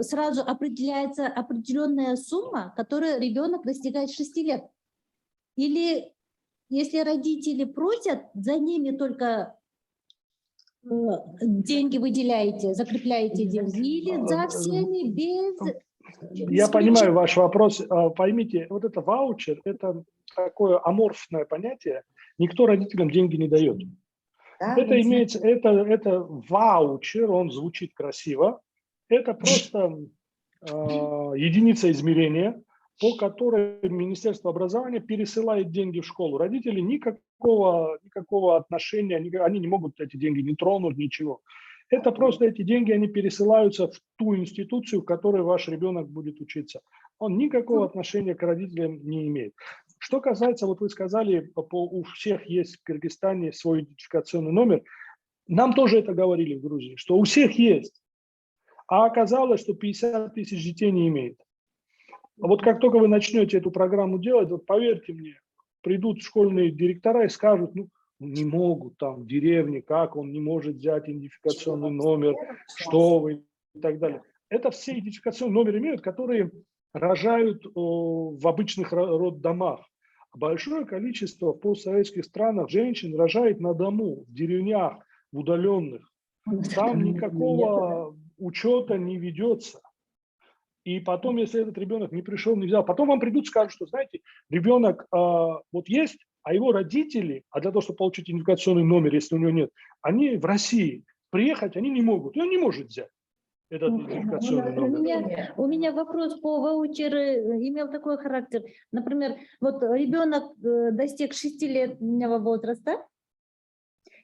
сразу определяется определенная сумма, которую ребенок достигает 6 лет. Или если родители просят, за ними только деньги выделяете, закрепляете деньги, или за всеми без... Я понимаю ваш вопрос. Поймите, вот это ваучер, это такое аморфное понятие. Никто родителям деньги не дает. Да, это ваучер, он звучит красиво. Это просто единица измерения, по которой Министерство образования пересылает деньги в школу. Родители никакого отношения, они не могут эти деньги не тронуть, ничего. Это просто эти деньги, они пересылаются в ту институцию, в которой ваш ребенок будет учиться. Он никакого отношения к родителям не имеет. Что касается, вот вы сказали, у всех есть в Кыргызстане свой идентификационный номер. Нам тоже это говорили в Грузии, что у всех есть. А оказалось, что 50 тысяч детей не имеет. А вот как только вы начнете эту программу делать, вот поверьте мне, придут школьные директора и скажут, ну, не могут там в деревне, как он не может взять идентификационный номер, что вы и так далее. Это все идентификационные номеры имеют, которые рожают в обычных роддомах. Большое количество в постсоветских странах женщин рожает на дому, в деревнях, в удаленных. Там никакого учета не ведется. И потом, если этот ребенок не пришел, не взял, потом вам придут и скажут, что, знаете, ребенок вот есть, а его родители, а для того, чтобы получить идентификационный номер, если у него нет, они в России, приехать они не могут, и он не может взять этот идентификационный номер. У меня вопрос по ваучеру имел такой характер. Например, вот ребенок достиг 6-летнего возраста,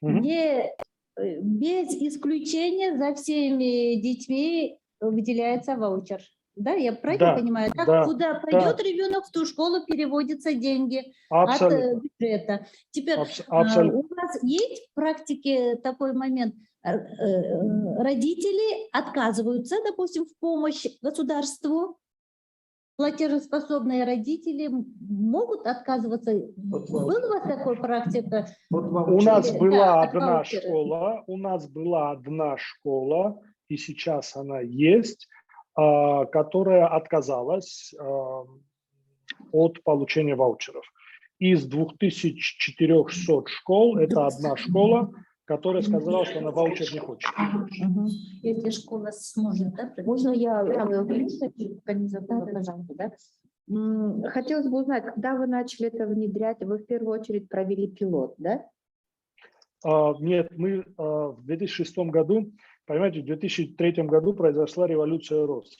где без исключения за всеми детьми выделяется ваучер. Да, я правильно понимаю? Так, куда пойдет ребенок, в ту школу переводятся деньги от бюджета. Теперь у вас есть в практике такой момент? Родители отказываются, допустим, в помощь государству. Платежеспособные родители могут отказываться. Была у вас такая практика? У нас была одна школа, и сейчас она есть, которая отказалась от получения ваучеров. Из 2400 школ это одна школа, которая сказала, что она ваучер не хочет. Если школа сможет, да? Можно я Хотелось бы узнать, когда вы начали это внедрять, вы в первую очередь провели пилот, да? Нет, мы в 2006 году, понимаете, в 2003 году произошла революция роз.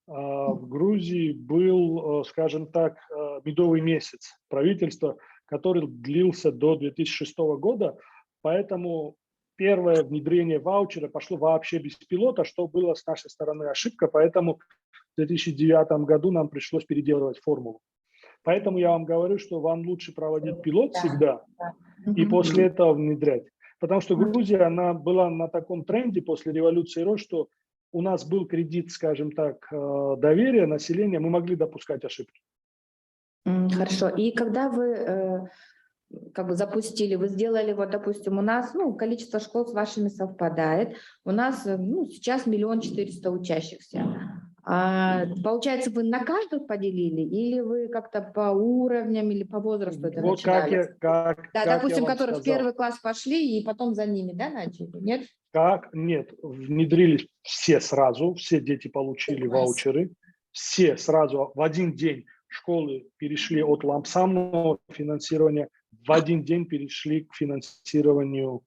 В Грузии был, скажем так, медовый месяц правительства, который длился до 2006 года, поэтому первое внедрение ваучера пошло вообще без пилота, что было с нашей стороны ошибка, поэтому в 2009 году нам пришлось переделывать формулу. Поэтому я вам говорю, что вам лучше проводить пилот всегда и после этого внедрять. Потому что Грузия, она была на таком тренде после революции роз, что у нас был кредит, скажем так, доверия населения, мы могли допускать ошибки. Хорошо. И когда вы как бы запустили, вы сделали, вот, допустим, у нас, ну, количество школ с вашими совпадает, у нас, ну, сейчас 1 400 000 учащихся. Получается, вы на каждых поделили, или вы как-то по уровням или по возрасту это Вот начинали? Да, как допустим, я вам которые в сказал. 1 класс пошли, и потом за ними, да, начали, нет? Нет, внедрились все сразу, все дети получили ваучеры, все сразу в один день школы перешли от лампсамного финансирования, в один день перешли к финансированию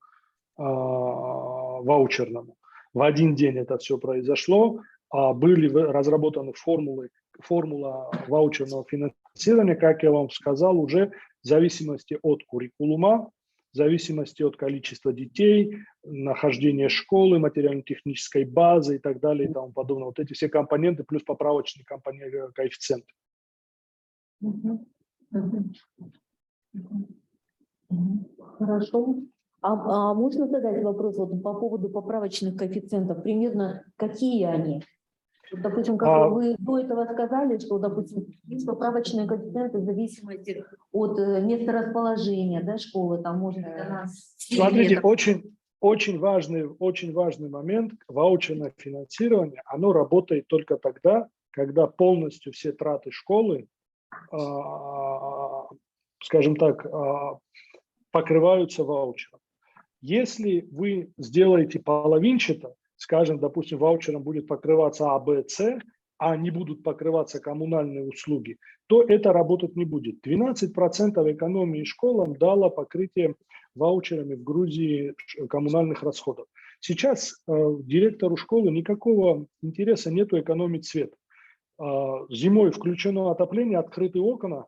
ваучерному. В один день это все произошло, были разработаны формула ваучерного финансирования, как я вам сказал, уже в зависимости от куррикулума, в зависимости от количества детей, нахождения школы, материально-технической базы и так далее и тому подобное. Вот эти все компоненты плюс поправочные коэффициенты. Хорошо. А можно задать вопрос вот по поводу поправочных коэффициентов? Примерно какие они? Вот, допустим, как вы до этого сказали, что, допустим, есть поправочные коэффициенты в зависимости от места расположения, да, школы, там можно... Смотрите, очень важный момент. Ваучерное финансирование, оно работает только тогда, когда полностью все траты школы, скажем так, покрываются ваучером. Если вы сделаете половинчато, скажем, допустим, ваучером будет покрываться А, Б, С, а не будут покрываться коммунальные услуги, то это работать не будет. 12% экономии школам дало покрытие ваучерами в Грузии коммунальных расходов. Сейчас директору школы никакого интереса нету экономить свет. Зимой включено отопление, открытые окна,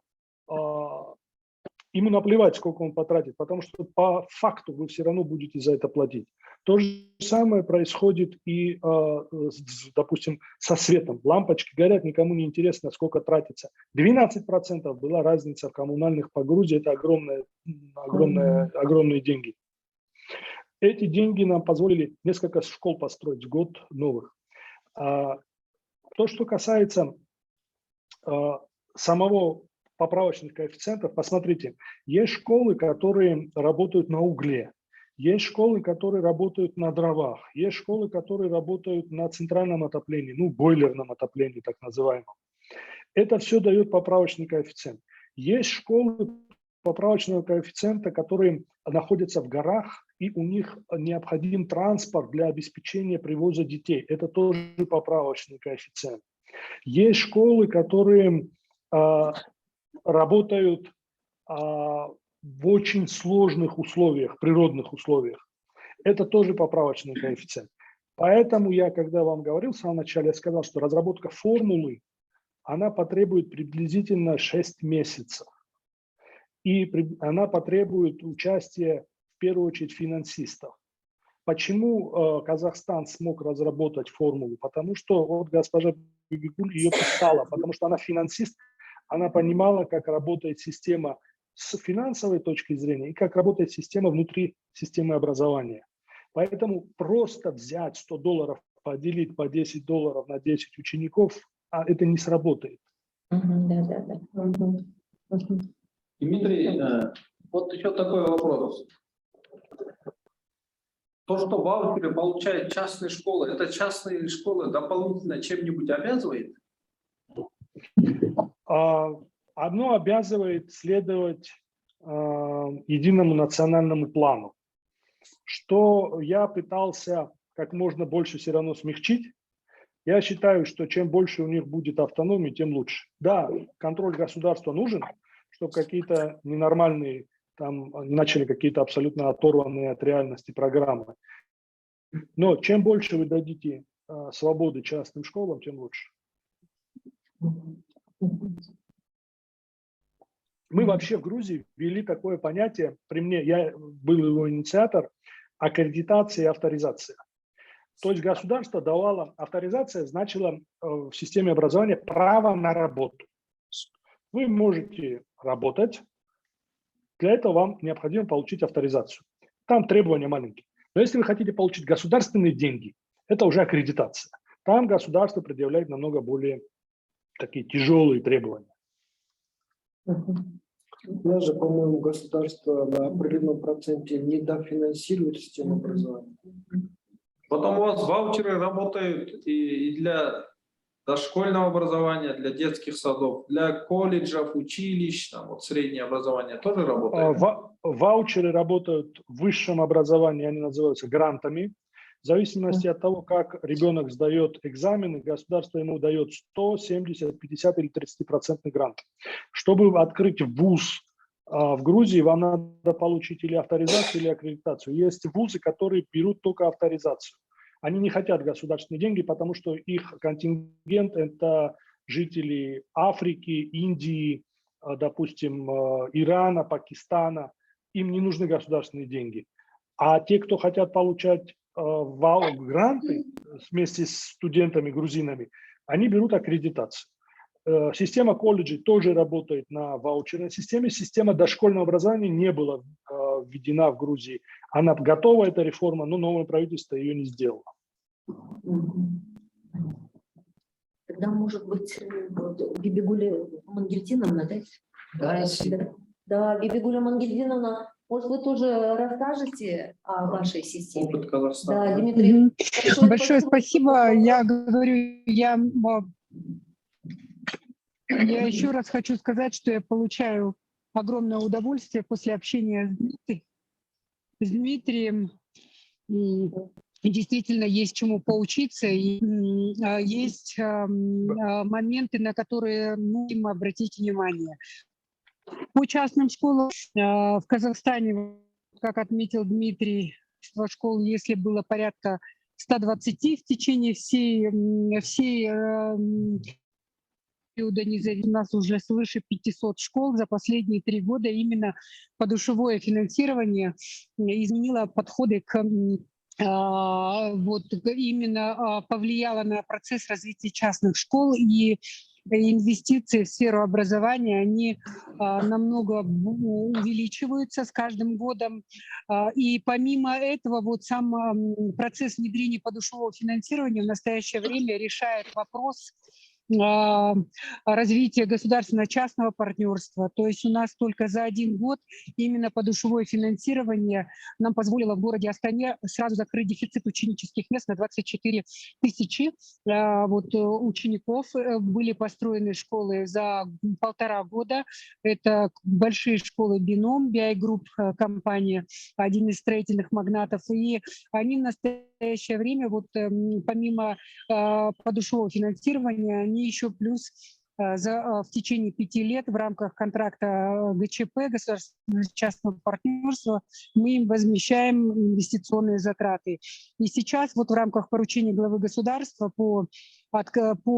ему наплевать, сколько он потратит, потому что по факту вы все равно будете за это платить. То же самое происходит и, допустим, со светом. Лампочки горят, никому не интересно, сколько тратится. 12% была разница в коммунальных по Грузии, это огромные деньги. Эти деньги нам позволили несколько школ построить в год новых. То, что касается самого поправочных коэффициентов, посмотрите, есть школы, которые работают на угле, есть школы, которые работают на дровах, есть школы, которые работают на центральном отоплении, ну, бойлерном отоплении, так называемом. Это все дает поправочный коэффициент. Есть школы поправочного коэффициента, которые находятся в горах, и у них необходим транспорт для обеспечения привоза детей. Это тоже поправочный коэффициент. Есть школы, которые работают в очень сложных условиях, природных условиях. Это тоже поправочный коэффициент. Поэтому я, когда вам говорил в самом начале, я сказал, что разработка формулы, она потребует приблизительно 6 месяцев. И она потребует участия, в первую очередь, финансистов. Почему Казахстан смог разработать формулу? Потому что вот госпожа Бибигуль ее писала, потому что она финансист, она понимала, как работает система с финансовой точки зрения и как работает система внутри системы образования. Поэтому просто взять $100, поделить по $10 на 10 учеников, это не сработает. Дмитрий, вот еще такой вопрос. То, что ваучеры получают частные школы, это частные школы дополнительно чем-нибудь обязывает? Одно обязывает следовать единому национальному плану, что я пытался как можно больше все равно смягчить. Я считаю, что чем больше у них будет автономии, тем лучше. Да, контроль государства нужен, чтобы какие-то ненормальные, там начали какие-то абсолютно оторванные от реальности программы. Но чем больше вы дадите свободы частным школам, тем лучше. Мы вообще в Грузии ввели такое понятие, при мне, я был его инициатор, аккредитация и авторизация. То есть государство давало, авторизация значила в системе образования право на работу. Вы можете работать, для этого вам необходимо получить авторизацию. Там требования маленькие. Но если вы хотите получить государственные деньги, это уже аккредитация. Там государство предъявляет намного более такие тяжелые требования. Даже, по-моему, государство на определенном проценте недофинансирует систему образования. Потом у вас ваучеры работают и для дошкольного образования, для детских садов, для колледжев, училищ, там, вот среднее образование тоже работает? Ваучеры работают в высшем образовании, они называются грантами. В зависимости от того, как ребенок сдает экзамены, государство ему дает 100, 70, 50 или 30% грант. Чтобы открыть вуз в Грузии, вам надо получить или авторизацию, или аккредитацию. Есть вузы, которые берут только авторизацию. Они не хотят государственные деньги, потому что их контингент – это жители Африки, Индии, допустим, Ирана, Пакистана. Им не нужны государственные деньги. А те, кто хотят получать гранты вместе с студентами, грузинами, они берут аккредитацию. Система колледжей тоже работает на ваучерной системе. Система дошкольного образования не была введена в Грузии. Она готова, эта реформа, но новое правительство ее не сделало. Тогда, может быть, Бибигуля Мангельдиновна, да? Да, Бибигуля Мангельдиновна, может, вы тоже расскажете о вашей системе? Опыт Казахстана. Да, Дмитрий. Большое спасибо. Я говорю, я еще раз хочу сказать, что я получаю огромное удовольствие после общения с Дмитрием. И действительно есть чему поучиться, и есть моменты, на которые нужно обратить внимание. По частным школам в Казахстане, как отметил Дмитрий, школ, если было порядка 120 в течение всей периода независимости, у нас уже свыше 500 школ за последние 3 года именно подушевое финансирование изменило подходы к вот именно повлияло на процесс развития частных школ, и инвестиции в сферу образования, они намного увеличиваются с каждым годом. И помимо этого, вот сам процесс внедрения подушевого финансирования в настоящее время решает вопрос развития государственно-частного партнерства. То есть у нас только за 1 год именно подушевое финансирование нам позволило в городе Астане сразу закрыть дефицит ученических мест на 24 тысячи. Вот учеников были построены школы за 1,5 года. Это большие школы Бином, BI Group компания, один из строительных магнатов. И они в настоящее время, вот помимо подушевого финансирования, они еще плюс в течение 5 лет в рамках контракта ГЧП, государственно-частного партнерства, мы им возмещаем инвестиционные затраты. И сейчас вот в рамках поручения главы государства по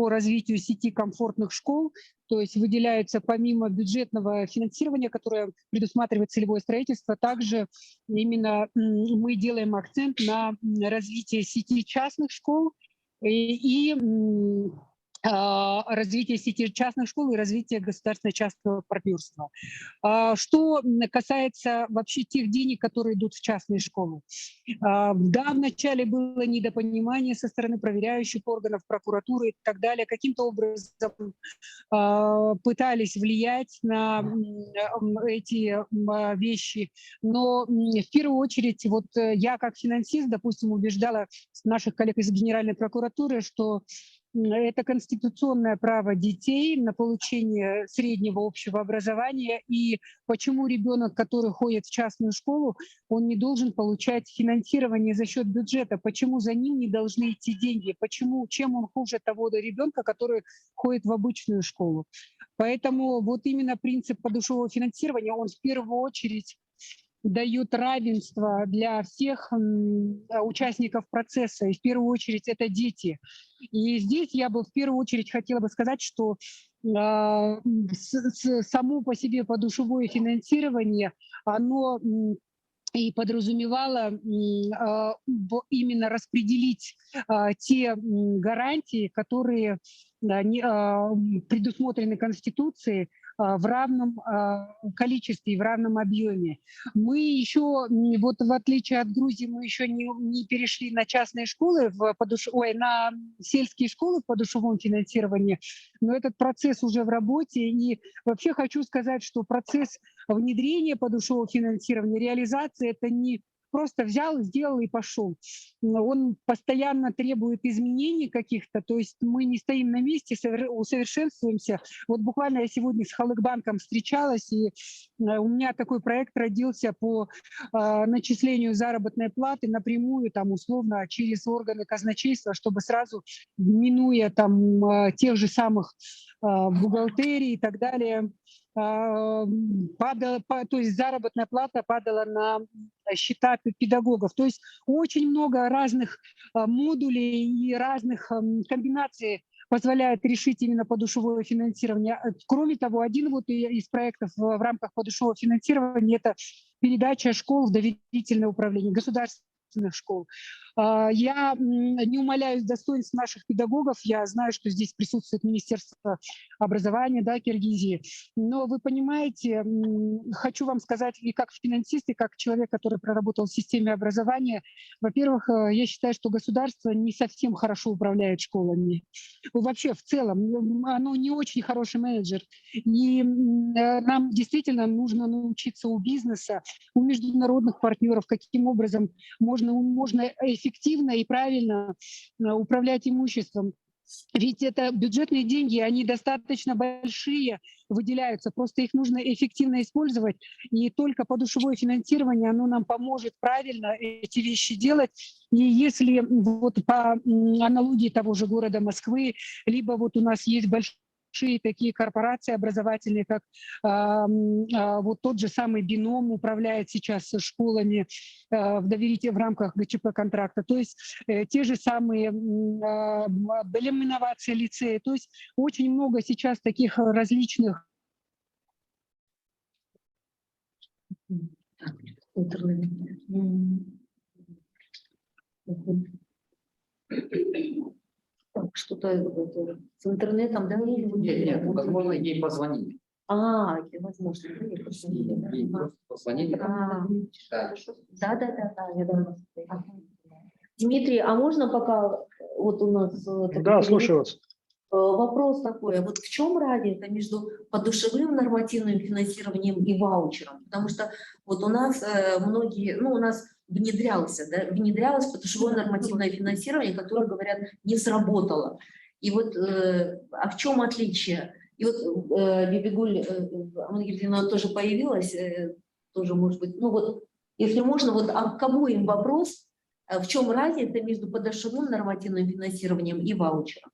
развитию сети комфортных школ, то есть выделяется помимо бюджетного финансирования, которое предусматривает целевое строительство, также именно мы делаем акцент на развитие сети частных школ и развитие сети частных школ и развитие государственно-частного партнерства. Что касается вообще тех денег, которые идут в частные школы. Да, вначале было недопонимание со стороны проверяющих органов, прокуратуры и так далее. Каким-то образом пытались влиять на эти вещи. Но в первую очередь, вот я как финансист, допустим, убеждала наших коллег из Генеральной прокуратуры, что это конституционное право детей на получение среднего общего образования. И почему ребенок, который ходит в частную школу, он не должен получать финансирование за счет бюджета? Почему за ним не должны идти деньги? Почему, чем он хуже того ребенка, который ходит в обычную школу? Поэтому вот именно принцип подушевого финансирования, он в первую очередь дают равенство для всех участников процесса, и в первую очередь это дети. И здесь я бы в первую очередь хотела бы сказать, что само по себе подушевое финансирование, оно и подразумевало именно распределить те гарантии, которые предусмотрены Конституцией в равном количестве и в равном объеме. Мы еще, вот в отличие от Грузии, мы еще не перешли на частные школы, на сельские школы в подушевом финансировании, но этот процесс уже в работе. И вообще хочу сказать, что процесс внедрения подушевого финансирования, реализации – это не просто взял, сделал и пошел. Он постоянно требует изменений каких-то, то есть мы не стоим на месте, усовершенствуемся. Вот буквально я сегодня с Халыкбанком встречалась, и у меня такой проект родился по начислению заработной платы напрямую, там, условно, через органы казначейства, чтобы сразу, минуя там тех же самых бухгалтерий и так далее, то есть заработная плата падала на счета педагогов. То есть очень много разных модулей и разных комбинаций позволяет решить именно подушевое финансирование. Кроме того, один вот из проектов в рамках подушевого финансирования – это передача школ в доверительное управление, государственных школ. Я не умаляю достоинств наших педагогов. Я знаю, что здесь присутствует Министерство образования, да, Киргизии. Но вы понимаете, хочу вам сказать и как финансист, и как человек, который проработал в системе образования, во-первых, я считаю, что государство не совсем хорошо управляет школами. Вообще, в целом, оно не очень хороший менеджер. И нам действительно нужно научиться у бизнеса, у международных партнеров, каким образом можно эффективно и правильно управлять имуществом. Ведь это бюджетные деньги, они достаточно большие, выделяются, просто их нужно эффективно использовать, и только подушевое финансирование, оно нам поможет правильно эти вещи делать. И если вот по аналогии того же города Москвы, либо вот у нас есть большие такие корпорации образовательные, как вот тот же самый Бином управляет сейчас школами в рамках ГЧП-контракта, то есть те же самые инновации лицеи, то есть очень много сейчас таких различных. Что-то с интернетом, да? Нет, возможно, ей позвонили. Возможно, Ей просто позвонили. Да, я думаю. Дмитрий, а можно пока вот у нас... Да, слушаю вас. Вопрос такой, вот в чем разница между подушевым нормативным финансированием и ваучером? Потому что вот у нас у нас внедрялось подушевое нормативное финансирование, которое, говорят, не сработало. И вот а в чем отличие? И вот Бибигуль Амангельдина тоже появилась, тоже может быть, если можно, вот кому им вопрос, в чем разница между подушевым нормативным финансированием и ваучером?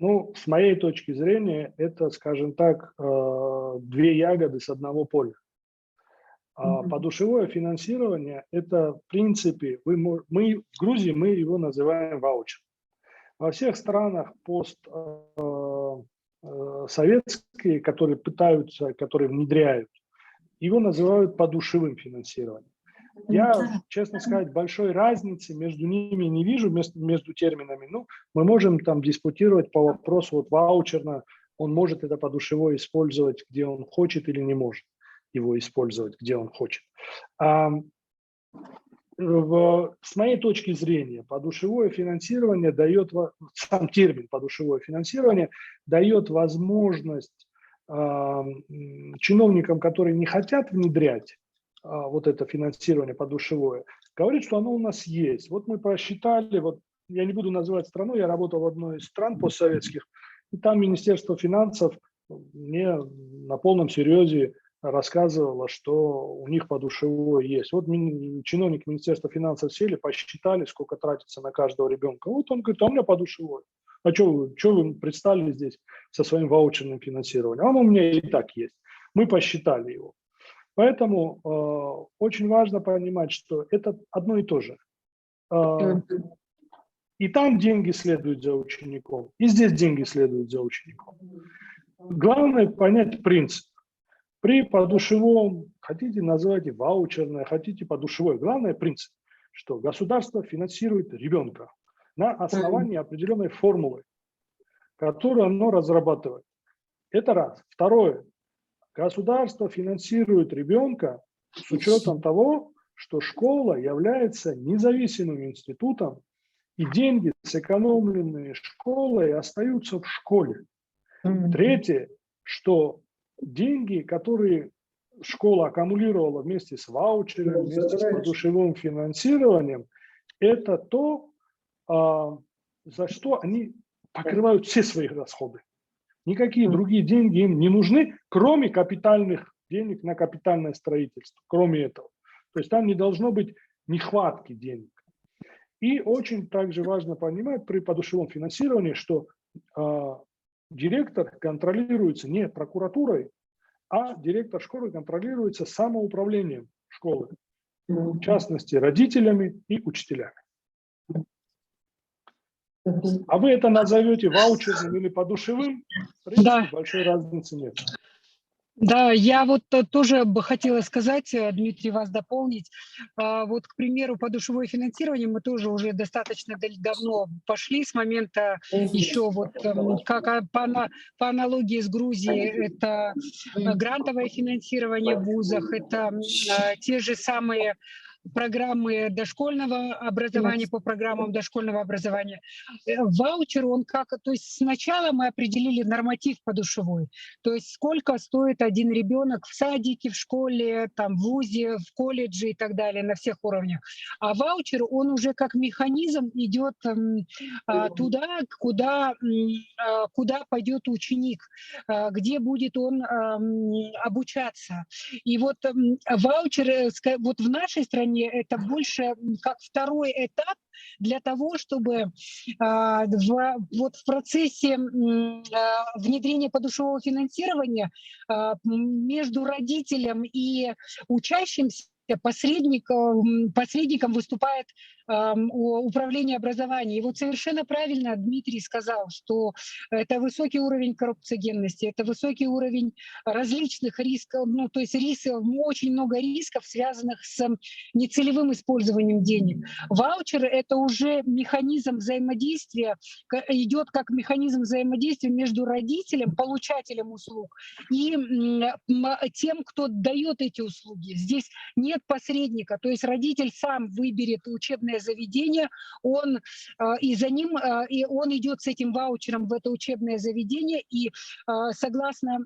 С моей точки зрения, это, скажем так, две ягоды с одного поля. Подушевое финансирование – это, в принципе, мы в Грузии мы его называем ваучер. Во всех странах постсоветские, которые внедряют, его называют подушевым финансированием. Я, честно сказать, большой разницы между ними не вижу, между терминами. Мы можем там диспутировать по вопросу, ваучерно, он может это подушевое использовать, где он хочет, или не может его использовать, где он хочет. С моей точки зрения, подушевое финансирование дает, сам термин подушевое финансирование дает возможность чиновникам, которые не хотят внедрять вот это финансирование подушевое, говорит, что оно у нас есть. Вот мы посчитали, я не буду называть страну, я работал в одной из стран постсоветских, и там Министерство финансов мне на полном серьезе рассказывала, что у них подушевое есть. Вот чиновники Министерства финансов сели, посчитали, сколько тратится на каждого ребенка. Вот он говорит, а у меня подушевое. А что вы предстали здесь со своим ваучерным финансированием? Оно у меня и так есть. Мы посчитали его. Поэтому очень важно понимать, что это одно и то же. И там деньги следуют за учеником, и здесь деньги следуют за учеником. Главное понять принцип. При подушевом, хотите называйте ваучерное, хотите подушевое, главное принцип, что государство финансирует ребенка на основании определенной формулы. которую оно разрабатывает. Это раз. Второе. Государство финансирует ребенка с учетом того, что школа является независимым институтом, и деньги, сэкономленные школой, остаются в школе. Третье, что деньги, которые школа аккумулировала вместе с ваучером, вместе с подушевым финансированием, это то, за что они покрывают все свои расходы. Никакие другие деньги им не нужны, кроме капитальных денег на капитальное строительство, кроме этого. То есть там не должно быть нехватки денег. И очень также важно понимать при подушевом финансировании, что директор контролируется не прокуратурой, а директор школы контролируется самоуправлением школы, в частности родителями и учителями. А вы это назовете ваучерным или подушевым, в принципе, Да. большой разницы нет. Да, я вот тоже бы хотела сказать, Дмитрий, вас дополнить. Вот, к примеру, подушевое финансирование мы тоже уже достаточно давно пошли с момента еще вот как по аналогии с Грузией, это грантовое финансирование в вузах, это те же самые программы дошкольного образования, по программам дошкольного образования. Ваучер, он как, то есть сначала мы определили норматив подушевой, то есть сколько стоит один ребенок в садике, в школе, там, в вузе, в колледже и так далее, на всех уровнях. А ваучер, он уже как механизм идет туда, куда пойдет ученик, где будет он обучаться. И вот ваучер, вот в нашей стране это больше как второй этап для того, чтобы вот в процессе внедрения подушевого финансирования между родителем и учащимся посредником выступает управление образования. И вот совершенно правильно Дмитрий сказал, что это высокий уровень коррупциогенности, это высокий уровень различных рисков, ну, то есть очень много рисков, связанных с нецелевым использованием денег. Ваучер — это уже механизм взаимодействия, идет как механизм взаимодействия между родителем, получателем услуг, и тем, кто дает эти услуги. Здесь нет посредника, то есть родитель сам выберет учебное заведение, он и за ним, и он идет с этим ваучером в это учебное заведение, и согласно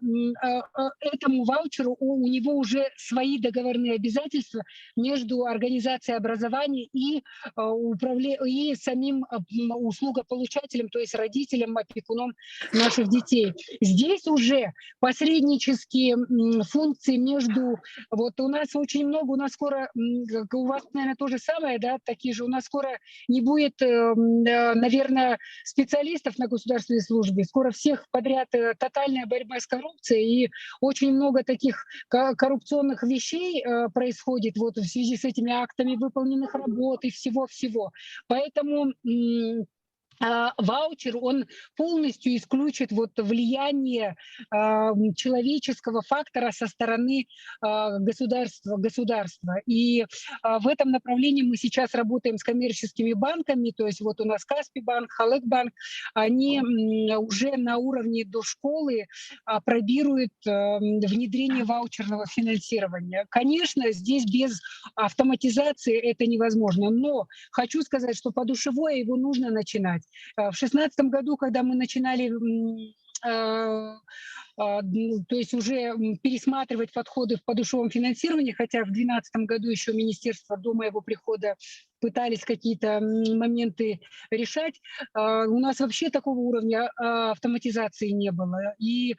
этому ваучеру у него уже свои договорные обязательства между организацией образования и самим услугополучателем, то есть родителем, опекуном наших детей. Здесь уже посреднические функции между, вот у нас очень много, у нас скоро, у вас, наверное, то же самое, да, такие же, у нас скоро не будет, наверное, специалистов на государственной службе, скоро всех подряд тотальная борьба с коррупцией, и очень много таких коррупционных вещей происходит вот в связи с этими актами выполненных работ и всего-всего. Поэтому ваучер, он полностью исключит вот влияние человеческого фактора со стороны государства. И в этом направлении мы сейчас работаем с коммерческими банками, то есть вот у нас Каспий банк, Халек банк, они уже на уровне дошколы пробируют внедрение ваучерного финансирования. Конечно, здесь без автоматизации это невозможно, но хочу сказать, что подушевое его нужно начинать. В 2016 году, когда мы начинали то есть уже пересматривать подходы в подушевом финансировании, хотя в 2012 году еще министерство до моего прихода пытались какие-то моменты решать. У нас вообще такого уровня автоматизации не было. И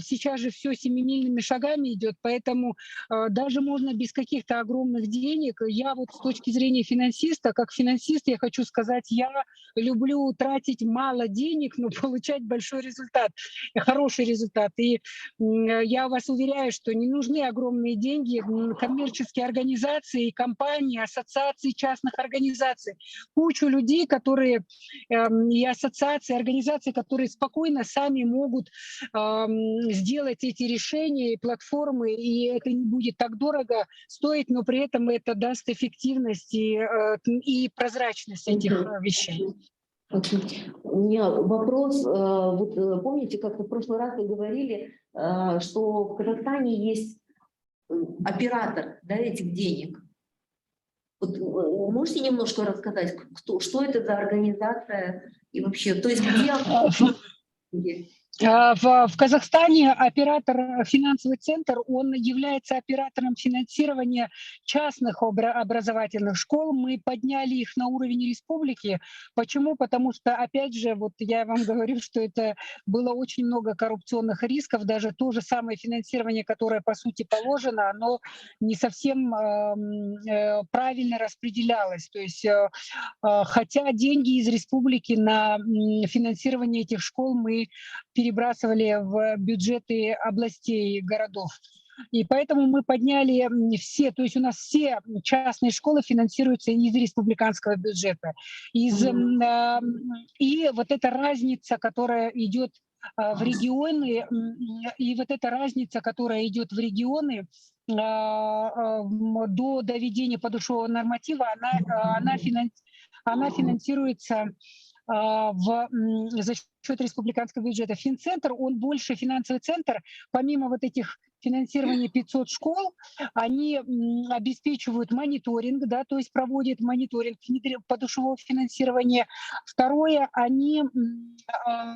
сейчас же все семимильными шагами идет, поэтому даже можно без каких-то огромных денег. Я вот с точки зрения финансиста, как финансист, я хочу сказать, я люблю тратить мало денег, но получать большой результат, хороший результат. И я вас уверяю, что не нужны огромные деньги. Коммерческие организации, компании, ассоциации частных организаций, кучу людей, которые и ассоциации, организации, которые спокойно сами могут сделать эти решения и платформы, и это не будет так дорого стоить, но при этом это даст эффективность и прозрачность этих вещей. У меня вопрос. Вот помните, как-то в прошлый раз вы говорили, что в Казахстане есть оператор, да, этих денег. Вот, можете немножко рассказать, что это за организация и вообще, то есть где? В Казахстане оператор, финансовый центр, он является оператором финансирования частных образовательных школ. Мы подняли их на уровень республики. Почему? Потому что, опять же, вот я вам говорю, что это было очень много коррупционных рисков. Даже то же самое финансирование, которое по сути положено, оно не совсем правильно распределялось. То есть, хотя деньги из республики на финансирование этих школ мы перебрасывали в бюджеты областей и городов. И поэтому мы подняли все, то есть у нас все частные школы финансируются из республиканского бюджета. И вот эта разница, которая идет в регионы, и вот эта разница, которая идет в регионы до доведения подушевого норматива, она финансируется за счет республиканского бюджета. Финцентр, он больше финансовый центр, помимо вот этих финансирования 500 школ, они обеспечивают мониторинг, да, то есть проводят мониторинг подушевого финансирования. Второе, они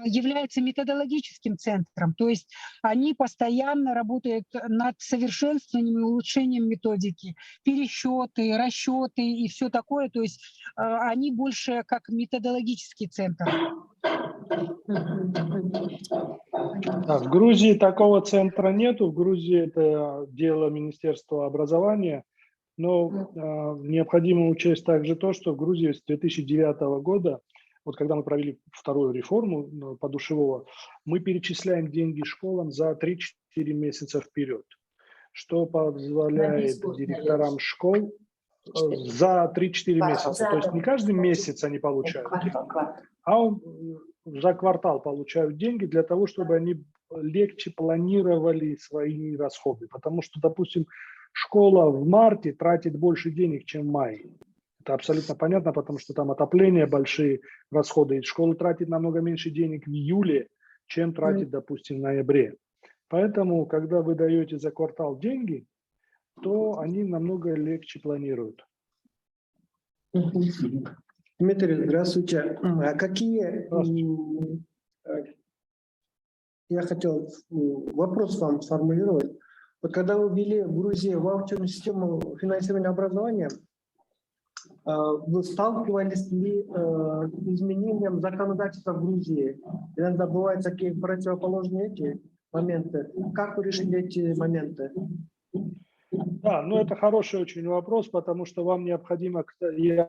являются методологическим центром, то есть они постоянно работают над совершенствованием и улучшением методики, пересчеты, расчеты и все такое, то есть они больше как методологический центр. Да, в Грузии такого центра нету. В Грузии это дело Министерства образования. Но необходимо учесть также то, что в Грузии с 2009 года, вот когда мы провели вторую реформу подушевого, мы перечисляем деньги школам за 3-4 месяца вперед, что позволяет директорам школ за 3-4 месяца. То есть не каждый месяц они получают деньги, а за квартал получают деньги для того, чтобы они легче планировали свои расходы. Потому что, допустим, школа в марте тратит больше денег, чем в мае. Это абсолютно понятно, потому что там отопление, большие расходы. И школа тратит намного меньше денег в июле, чем тратит, допустим, в ноябре. Поэтому, когда вы даете за квартал деньги, то они намного легче планируют. Дмитрий, здравствуйте. А какие... Я хотел вопрос вам сформулировать. Вот когда вы ввели в Грузии ваучерную систему финансирования образования, вы сталкивались ли с изменением законодательства в Грузии? Иногда бывают такие противоположные эти моменты. Как вы решили эти моменты? Да, ну это хороший очень вопрос, потому что вам необходимо, я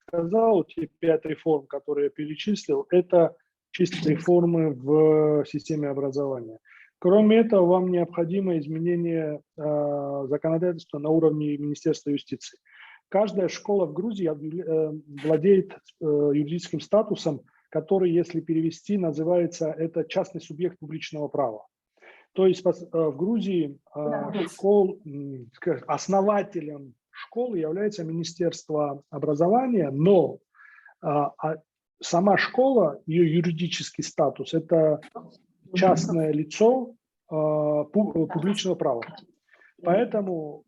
сказал, те 5 реформ, которые я перечислил, это чисто реформы в системе образования. Кроме этого, вам необходимо изменение законодательства на уровне Министерства юстиции. Каждая школа в Грузии владеет юридическим статусом, который, если перевести, называется это частный субъект публичного права. То есть в Грузии основателем школы является Министерство образования, но сама школа, ее юридический статус – это частное лицо публичного права. Поэтому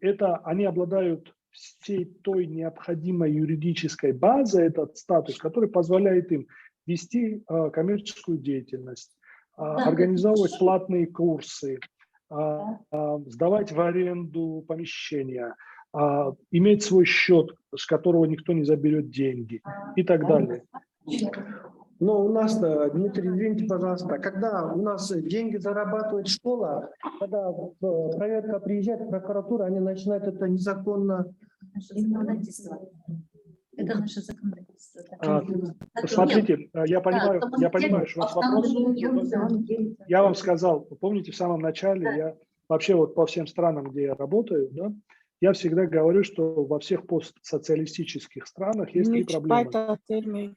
они обладают всей той необходимой юридической базой, этот статус, который позволяет им вести коммерческую деятельность, организовывать платные курсы, сдавать в аренду помещения, иметь свой счет, с которого никто не заберет деньги и так далее. Но у нас, Дмитрий, извините, пожалуйста, когда у нас деньги зарабатывает школа, когда проверка приезжает в прокуратуру, они начинают это незаконно... Это наше законодательство. Смотрите, я понимаю, что у вас вопрос. Я вам сказал, помните, в самом начале, я вообще вот по всем странам, где я работаю, да, я всегда говорю, что во всех постсоциалистических странах есть 3 проблемы.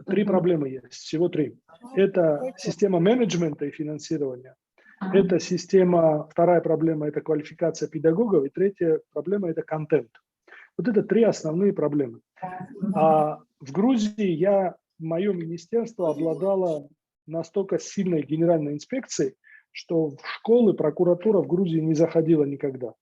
3 проблемы есть, всего 3. Это система менеджмента и финансирования. Это система, 2-я проблема – это квалификация педагогов, и 3-я проблема – это контент. Вот это 3 основные проблемы. В Грузии мое министерство обладало настолько сильной генеральной инспекцией, что в школы прокуратура в Грузии не заходила никогда.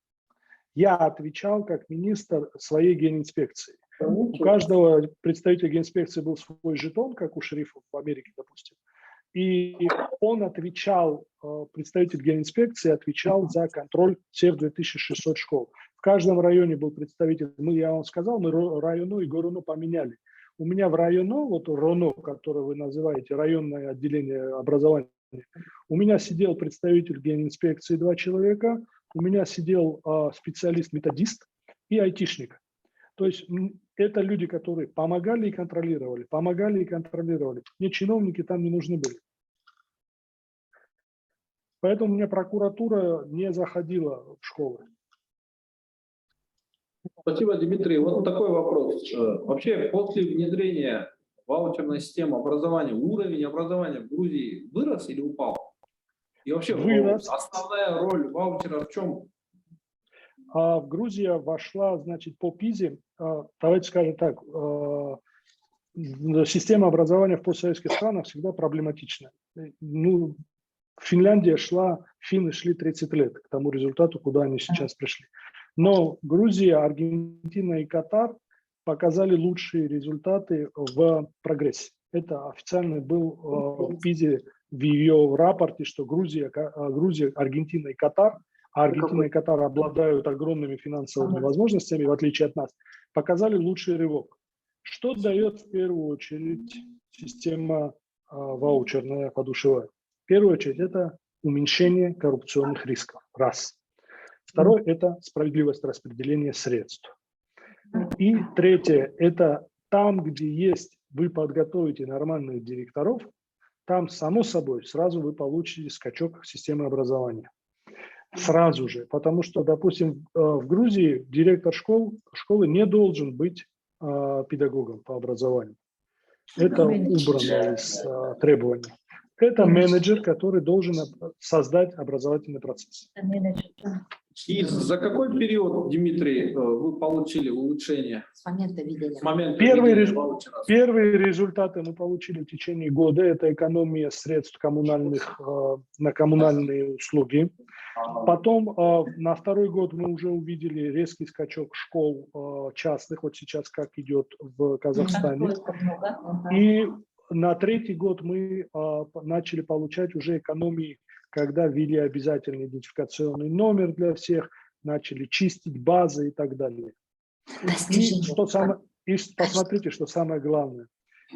Я отвечал как министр своей генинспекции. У каждого представителя генинспекции был свой жетон, как у шерифов в Америке, допустим. И он отвечал, представитель генинспекции отвечал за контроль всех 2600 школ. В каждом районе был представитель. Я вам сказал, мы району и горону поменяли. У меня в району, вот РОНО, которое вы называете, районное отделение образования, у меня сидел представитель генинспекции 2 человека, у меня сидел специалист-методист и айтишник. То есть это люди, которые помогали и контролировали, помогали и контролировали. Мне чиновники там не нужны были. Поэтому у меня прокуратура не заходила в школы. Спасибо, Дмитрий. Вот такой вопрос. Вообще, после внедрения ваучерной системы образования, уровень образования в Грузии вырос или упал? И вообще, Вырос. основная роль ваучера в чем? В Грузии вошла, значит, по ПИЗе, давайте скажем так, система образования в постсоветских странах всегда проблематична. Ну, Финляндия финны шли 30 лет к тому результату, куда они сейчас пришли. Но Грузия, Аргентина и Катар показали лучшие результаты в прогрессе. Это официально был в ПИЗе, в ее рапорте, что Грузия, Аргентина и Катар, а Аргентина и Катар обладают огромными финансовыми возможностями, в отличие от нас, показали лучший рывок. Что дает в первую очередь система ваучерная подушевая? В первую очередь это уменьшение коррупционных рисков. Раз. Второе – это справедливость распределения средств. И третье – это там, где вы подготовите нормальных директоров, там, само собой, сразу вы получите скачок системы образования. Сразу же. Потому что, допустим, в Грузии директор школы не должен быть педагогом по образованию. Это убрано из требований. Это менеджер, который должен создать образовательный процесс. И за какой период, Дмитрий, вы получили улучшение? С момента введения. С момента Первые введения результаты мы получили в течение года. Это экономия средств на коммунальные услуги. Потом на второй год мы уже увидели резкий скачок школ частных. Вот сейчас как идет в Казахстане. И на третий год мы начали получать уже экономии, когда ввели обязательный идентификационный номер для всех, начали чистить базы и так далее. И посмотрите, что самое главное,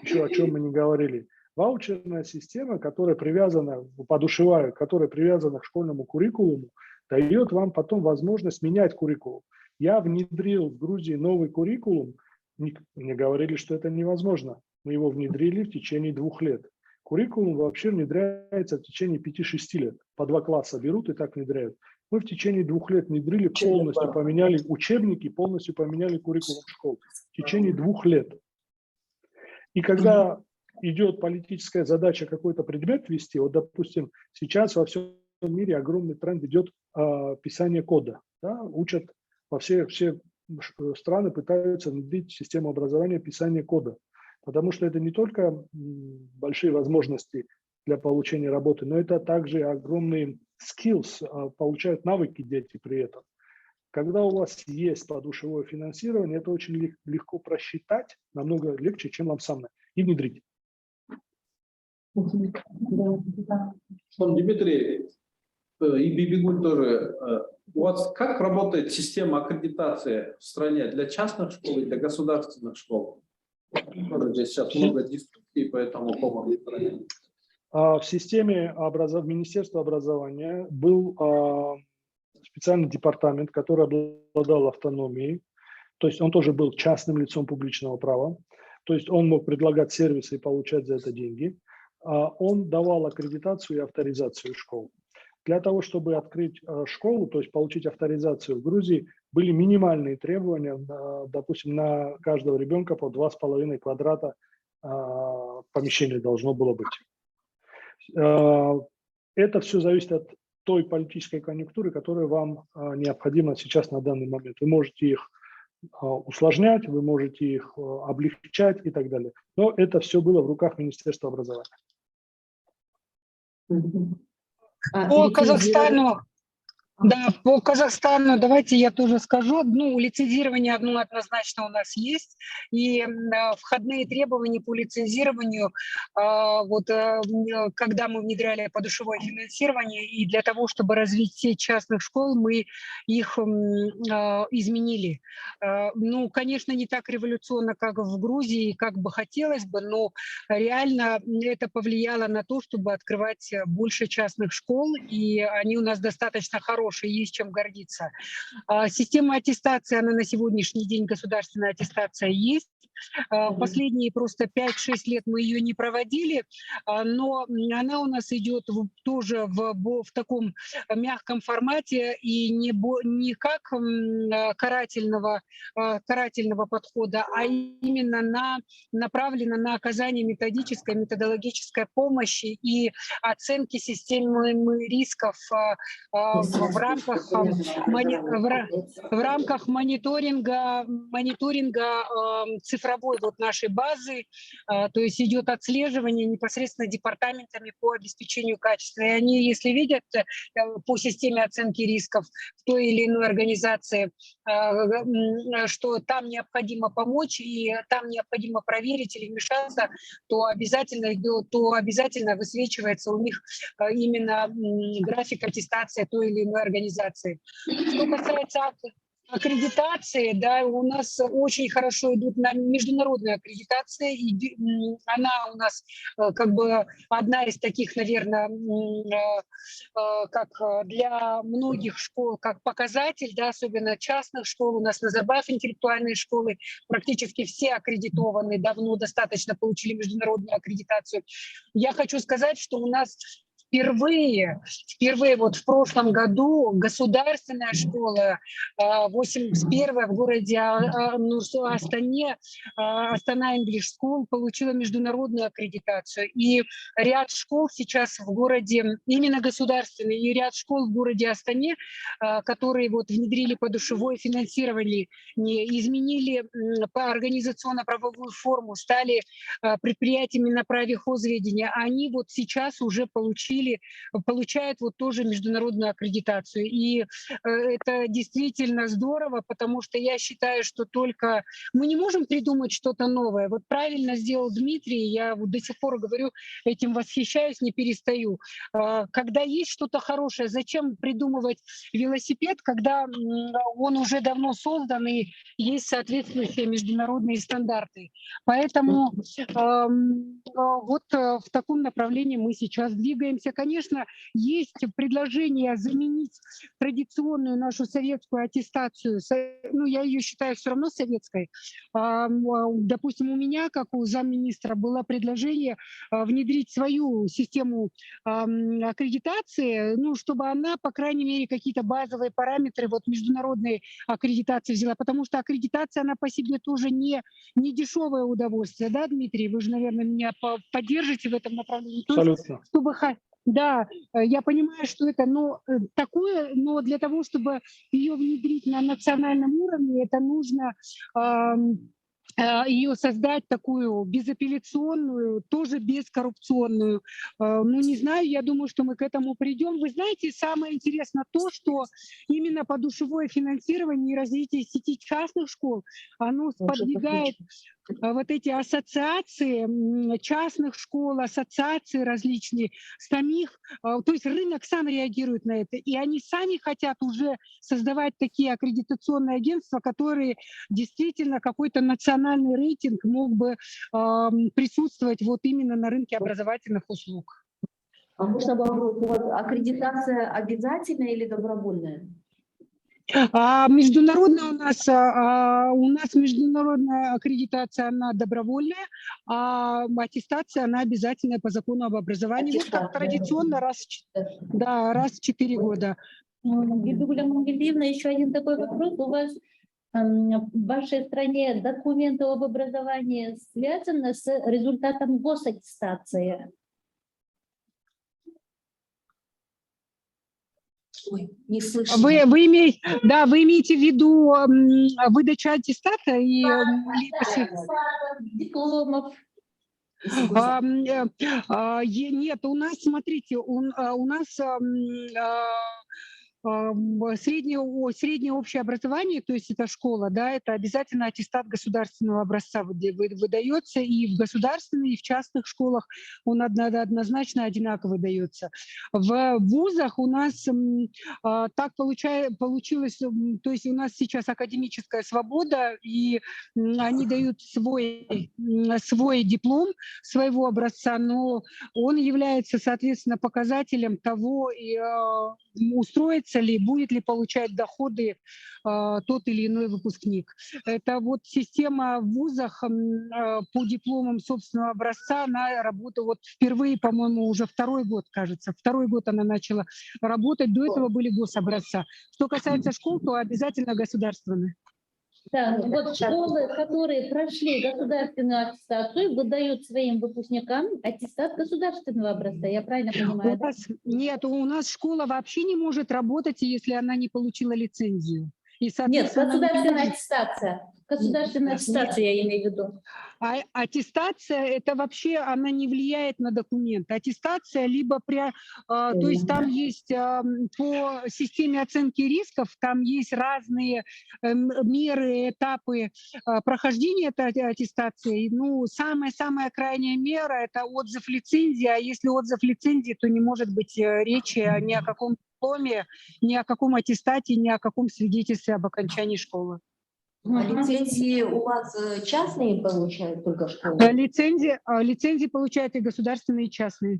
еще о чем мы не говорили. Ваучерная система, которая привязана, подушевая, которая привязана к школьному куррикулуму, дает вам потом возможность менять куррикулум. Я внедрил в Грузии новый куррикулум, мне говорили, что это невозможно. Мы его внедрили в течение 2 лет. Куррикулум вообще внедряется в течение 5-6 лет. По 2 класса берут и так внедряют. Мы в течение 2 лет внедрили, полностью поменяли учебники, полностью поменяли куррикулум школ. В течение 2 лет. И когда идет политическая задача какой-то предмет ввести, вот, допустим, сейчас во всем мире огромный тренд идет писание кода. Да? Учат все страны пытаются внедрить систему образования писания кода. Потому что это не только большие возможности для получения работы, но это также огромные skills, получают навыки дети при этом. Когда у вас есть подушевое финансирование, это очень легко просчитать, намного легче, чем вам самое, и внедрить. Дмитрий и Бибигуль тоже. У вас как работает система аккредитации в стране для частных школ и для государственных школ? Здесь сейчас много дискуссий по этому поводу. В системе Министерства образования был специальный департамент, который обладал автономией. То есть он тоже был частным лицом публичного права. То есть он мог предлагать сервисы и получать за это деньги. Он давал аккредитацию и авторизацию школ. Для того, чтобы открыть школу, то есть получить авторизацию в Грузии, были минимальные требования, допустим, на каждого ребенка по 2,5 квадрата помещения должно было быть. Это все зависит от той политической конъюнктуры, которая вам необходима сейчас на данный момент. Вы можете их усложнять, вы можете их облегчать и так далее. Но это все было в руках Министерства образования. По Казахстану, да, по Казахстану давайте я тоже скажу. Ну, лицензирование однозначно у нас есть, и входные требования по лицензированию, когда мы внедряли подушевое финансирование, и для того, чтобы развить сеть частных школ, мы их изменили. Ну, конечно, не так революционно, как в Грузии, как бы хотелось бы, но реально это повлияло на то, чтобы открывать больше частных школ, и они у нас достаточно хорошие, есть чем гордиться. Система аттестации, она на сегодняшний день, государственная аттестация есть. Последние просто 5-6 лет мы ее не проводили, но она у нас идет тоже в таком мягком формате и не как карательного подхода, а именно направлена на оказание методической, методологической помощи и оценки системы рисков в рамках мониторинга цифровой нашей базы, то есть идет отслеживание непосредственно департаментами по обеспечению качества. И они, если видят по системе оценки рисков в той или иной организации, что там необходимо помочь и там необходимо проверить или вмешаться, то обязательно высвечивается у них именно график аттестации той или иной организации. Что касается аккредитации, да, у нас очень хорошо идут на международные аккредитации, и она у нас как бы одна из таких, наверное, как для многих школ, как показатель, да, особенно частных школ. У нас Назарбаев интеллектуальные школы практически все аккредитованы, давно достаточно получили международную аккредитацию. Я хочу сказать, что у нас Впервые вот в прошлом году государственная школа 81-я в городе Астане, Астана English School, получила международную аккредитацию. И ряд школ сейчас в городе, именно государственные, и ряд школ в городе Астане, которые вот внедрили подушевое финансирование, изменили организационно-правовую форму, стали предприятиями на праве хозведения, они вот сейчас уже получают вот тоже международную аккредитацию. И это действительно здорово, потому что я считаю, что только мы не можем придумать что-то новое. Вот правильно сделал Дмитрий, я вот до сих пор говорю, этим восхищаюсь, не перестаю. Когда есть что-то хорошее, зачем придумывать велосипед, когда он уже давно создан и есть соответствующие международные стандарты. Поэтому вот в таком направлении мы сейчас двигаемся. Конечно, есть предложение заменить традиционную нашу советскую аттестацию, ну, я ее считаю все равно советской. Допустим, у меня, как у замминистра, было предложение внедрить свою систему аккредитации, ну, чтобы она, по крайней мере, какие-то базовые параметры вот международной аккредитации взяла, потому что аккредитация, она по себе тоже не дешевое удовольствие, да, Дмитрий? Вы же, наверное, меня поддержите в этом направлении. Абсолютно. Да, я понимаю, что это такое, но для того, чтобы ее внедрить на национальном уровне, это нужно ее создать такую безапелляционную, тоже бескоррупционную. Ну, не знаю, я думаю, что мы к этому придем. Вы знаете, самое интересное то, что именно подушевое финансирование и развитие сети частных школ, оно сподвигает вот эти ассоциации частных школ, ассоциации различные, самих, то есть рынок сам реагирует на это, и они сами хотят уже создавать такие аккредитационные агентства, которые действительно какой-то национальный рейтинг мог бы присутствовать вот именно на рынке образовательных услуг. А можно вопрос? У вас аккредитация обязательная или добровольная? Международная у нас международная аккредитация, она добровольная, а аттестация, она обязательная по закону об образовании. Вот как традиционно раз в 4 года. Гульбигуля Мангельдиевна, еще один такой вопрос. У вас в вашей стране документы об образовании связаны с результатом госаттестации? Ой, не слышно. Вы имеете в виду выдачу аттестата и Дипломов. Нет, у нас, смотрите, у нас среднее общее образование, то есть это школа, да, это обязательно аттестат государственного образца выдается и в государственных, и в частных школах он однозначно одинаково выдается. В вузах у нас так получилось, то есть у нас сейчас академическая свобода, и они дают свой диплом своего образца, но он является, соответственно, показателем того, устроится ли, будет ли получать доходы тот или иной выпускник. Это вот система в вузах по дипломам собственного образца, она работает вот впервые, по-моему, уже второй год, кажется. Второй год она начала работать, до этого были гособразца. Что касается школ, то обязательно государственные. Да, вот школы, которые прошли государственную аттестацию, выдают своим выпускникам аттестат государственного образца. Я правильно понимаю? Нет, у нас школа вообще не может работать, если она не получила лицензию. И, Нет, государственная может... аттестация. Государственная аттестация, я имею в виду. А аттестация, это вообще, она не влияет на документ. Аттестация либо то есть там есть по системе оценки рисков, там есть разные меры, этапы прохождения этой аттестации. Ну, самая крайняя мера – это отзыв лицензии, а если отзыв лицензии, то не может быть речи ни о каком дипломе, ни о каком аттестате, ни о каком свидетельстве об окончании школы. А лицензии у вас частные получают только школы? Лицензии получают и государственные, и частные.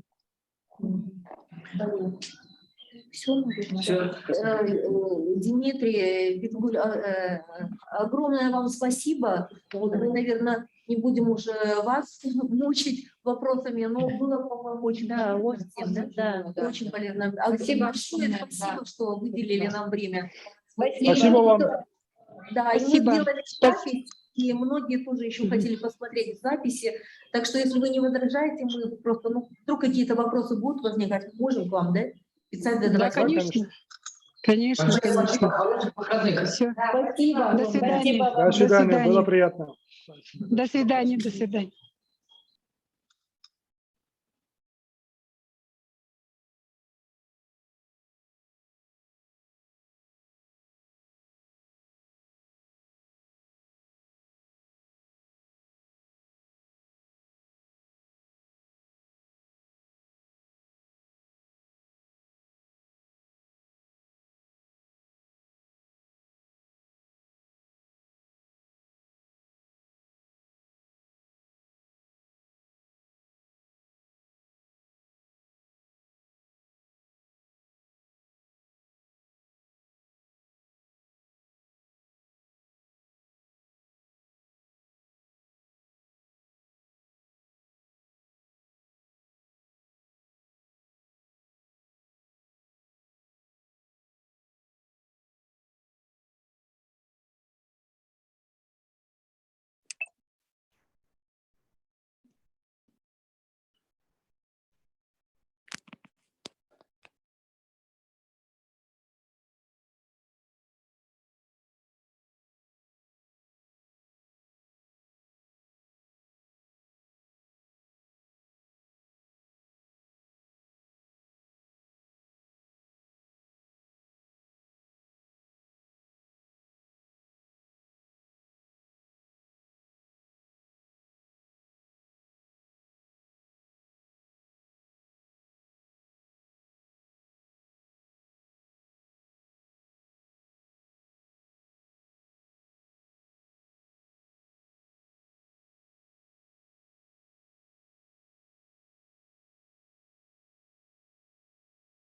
Все. Дмитрий Питгуль, огромное вам спасибо. Мы, наверное, не будем уже вас мучить вопросами, но было, по-моему, очень очень полезно. Спасибо большое, спасибо, что выделили нам время. Спасибо вам. Да, и мы сделали запись, и многие тоже еще хотели посмотреть записи. Так что, если вы не возражаете, мы просто, вдруг какие-то вопросы будут возникать, мы можем к вам, да, писать, задавать. Да, конечно. Конечно. Все. Спасибо. До свидания. До свидания. Было приятно. До свидания.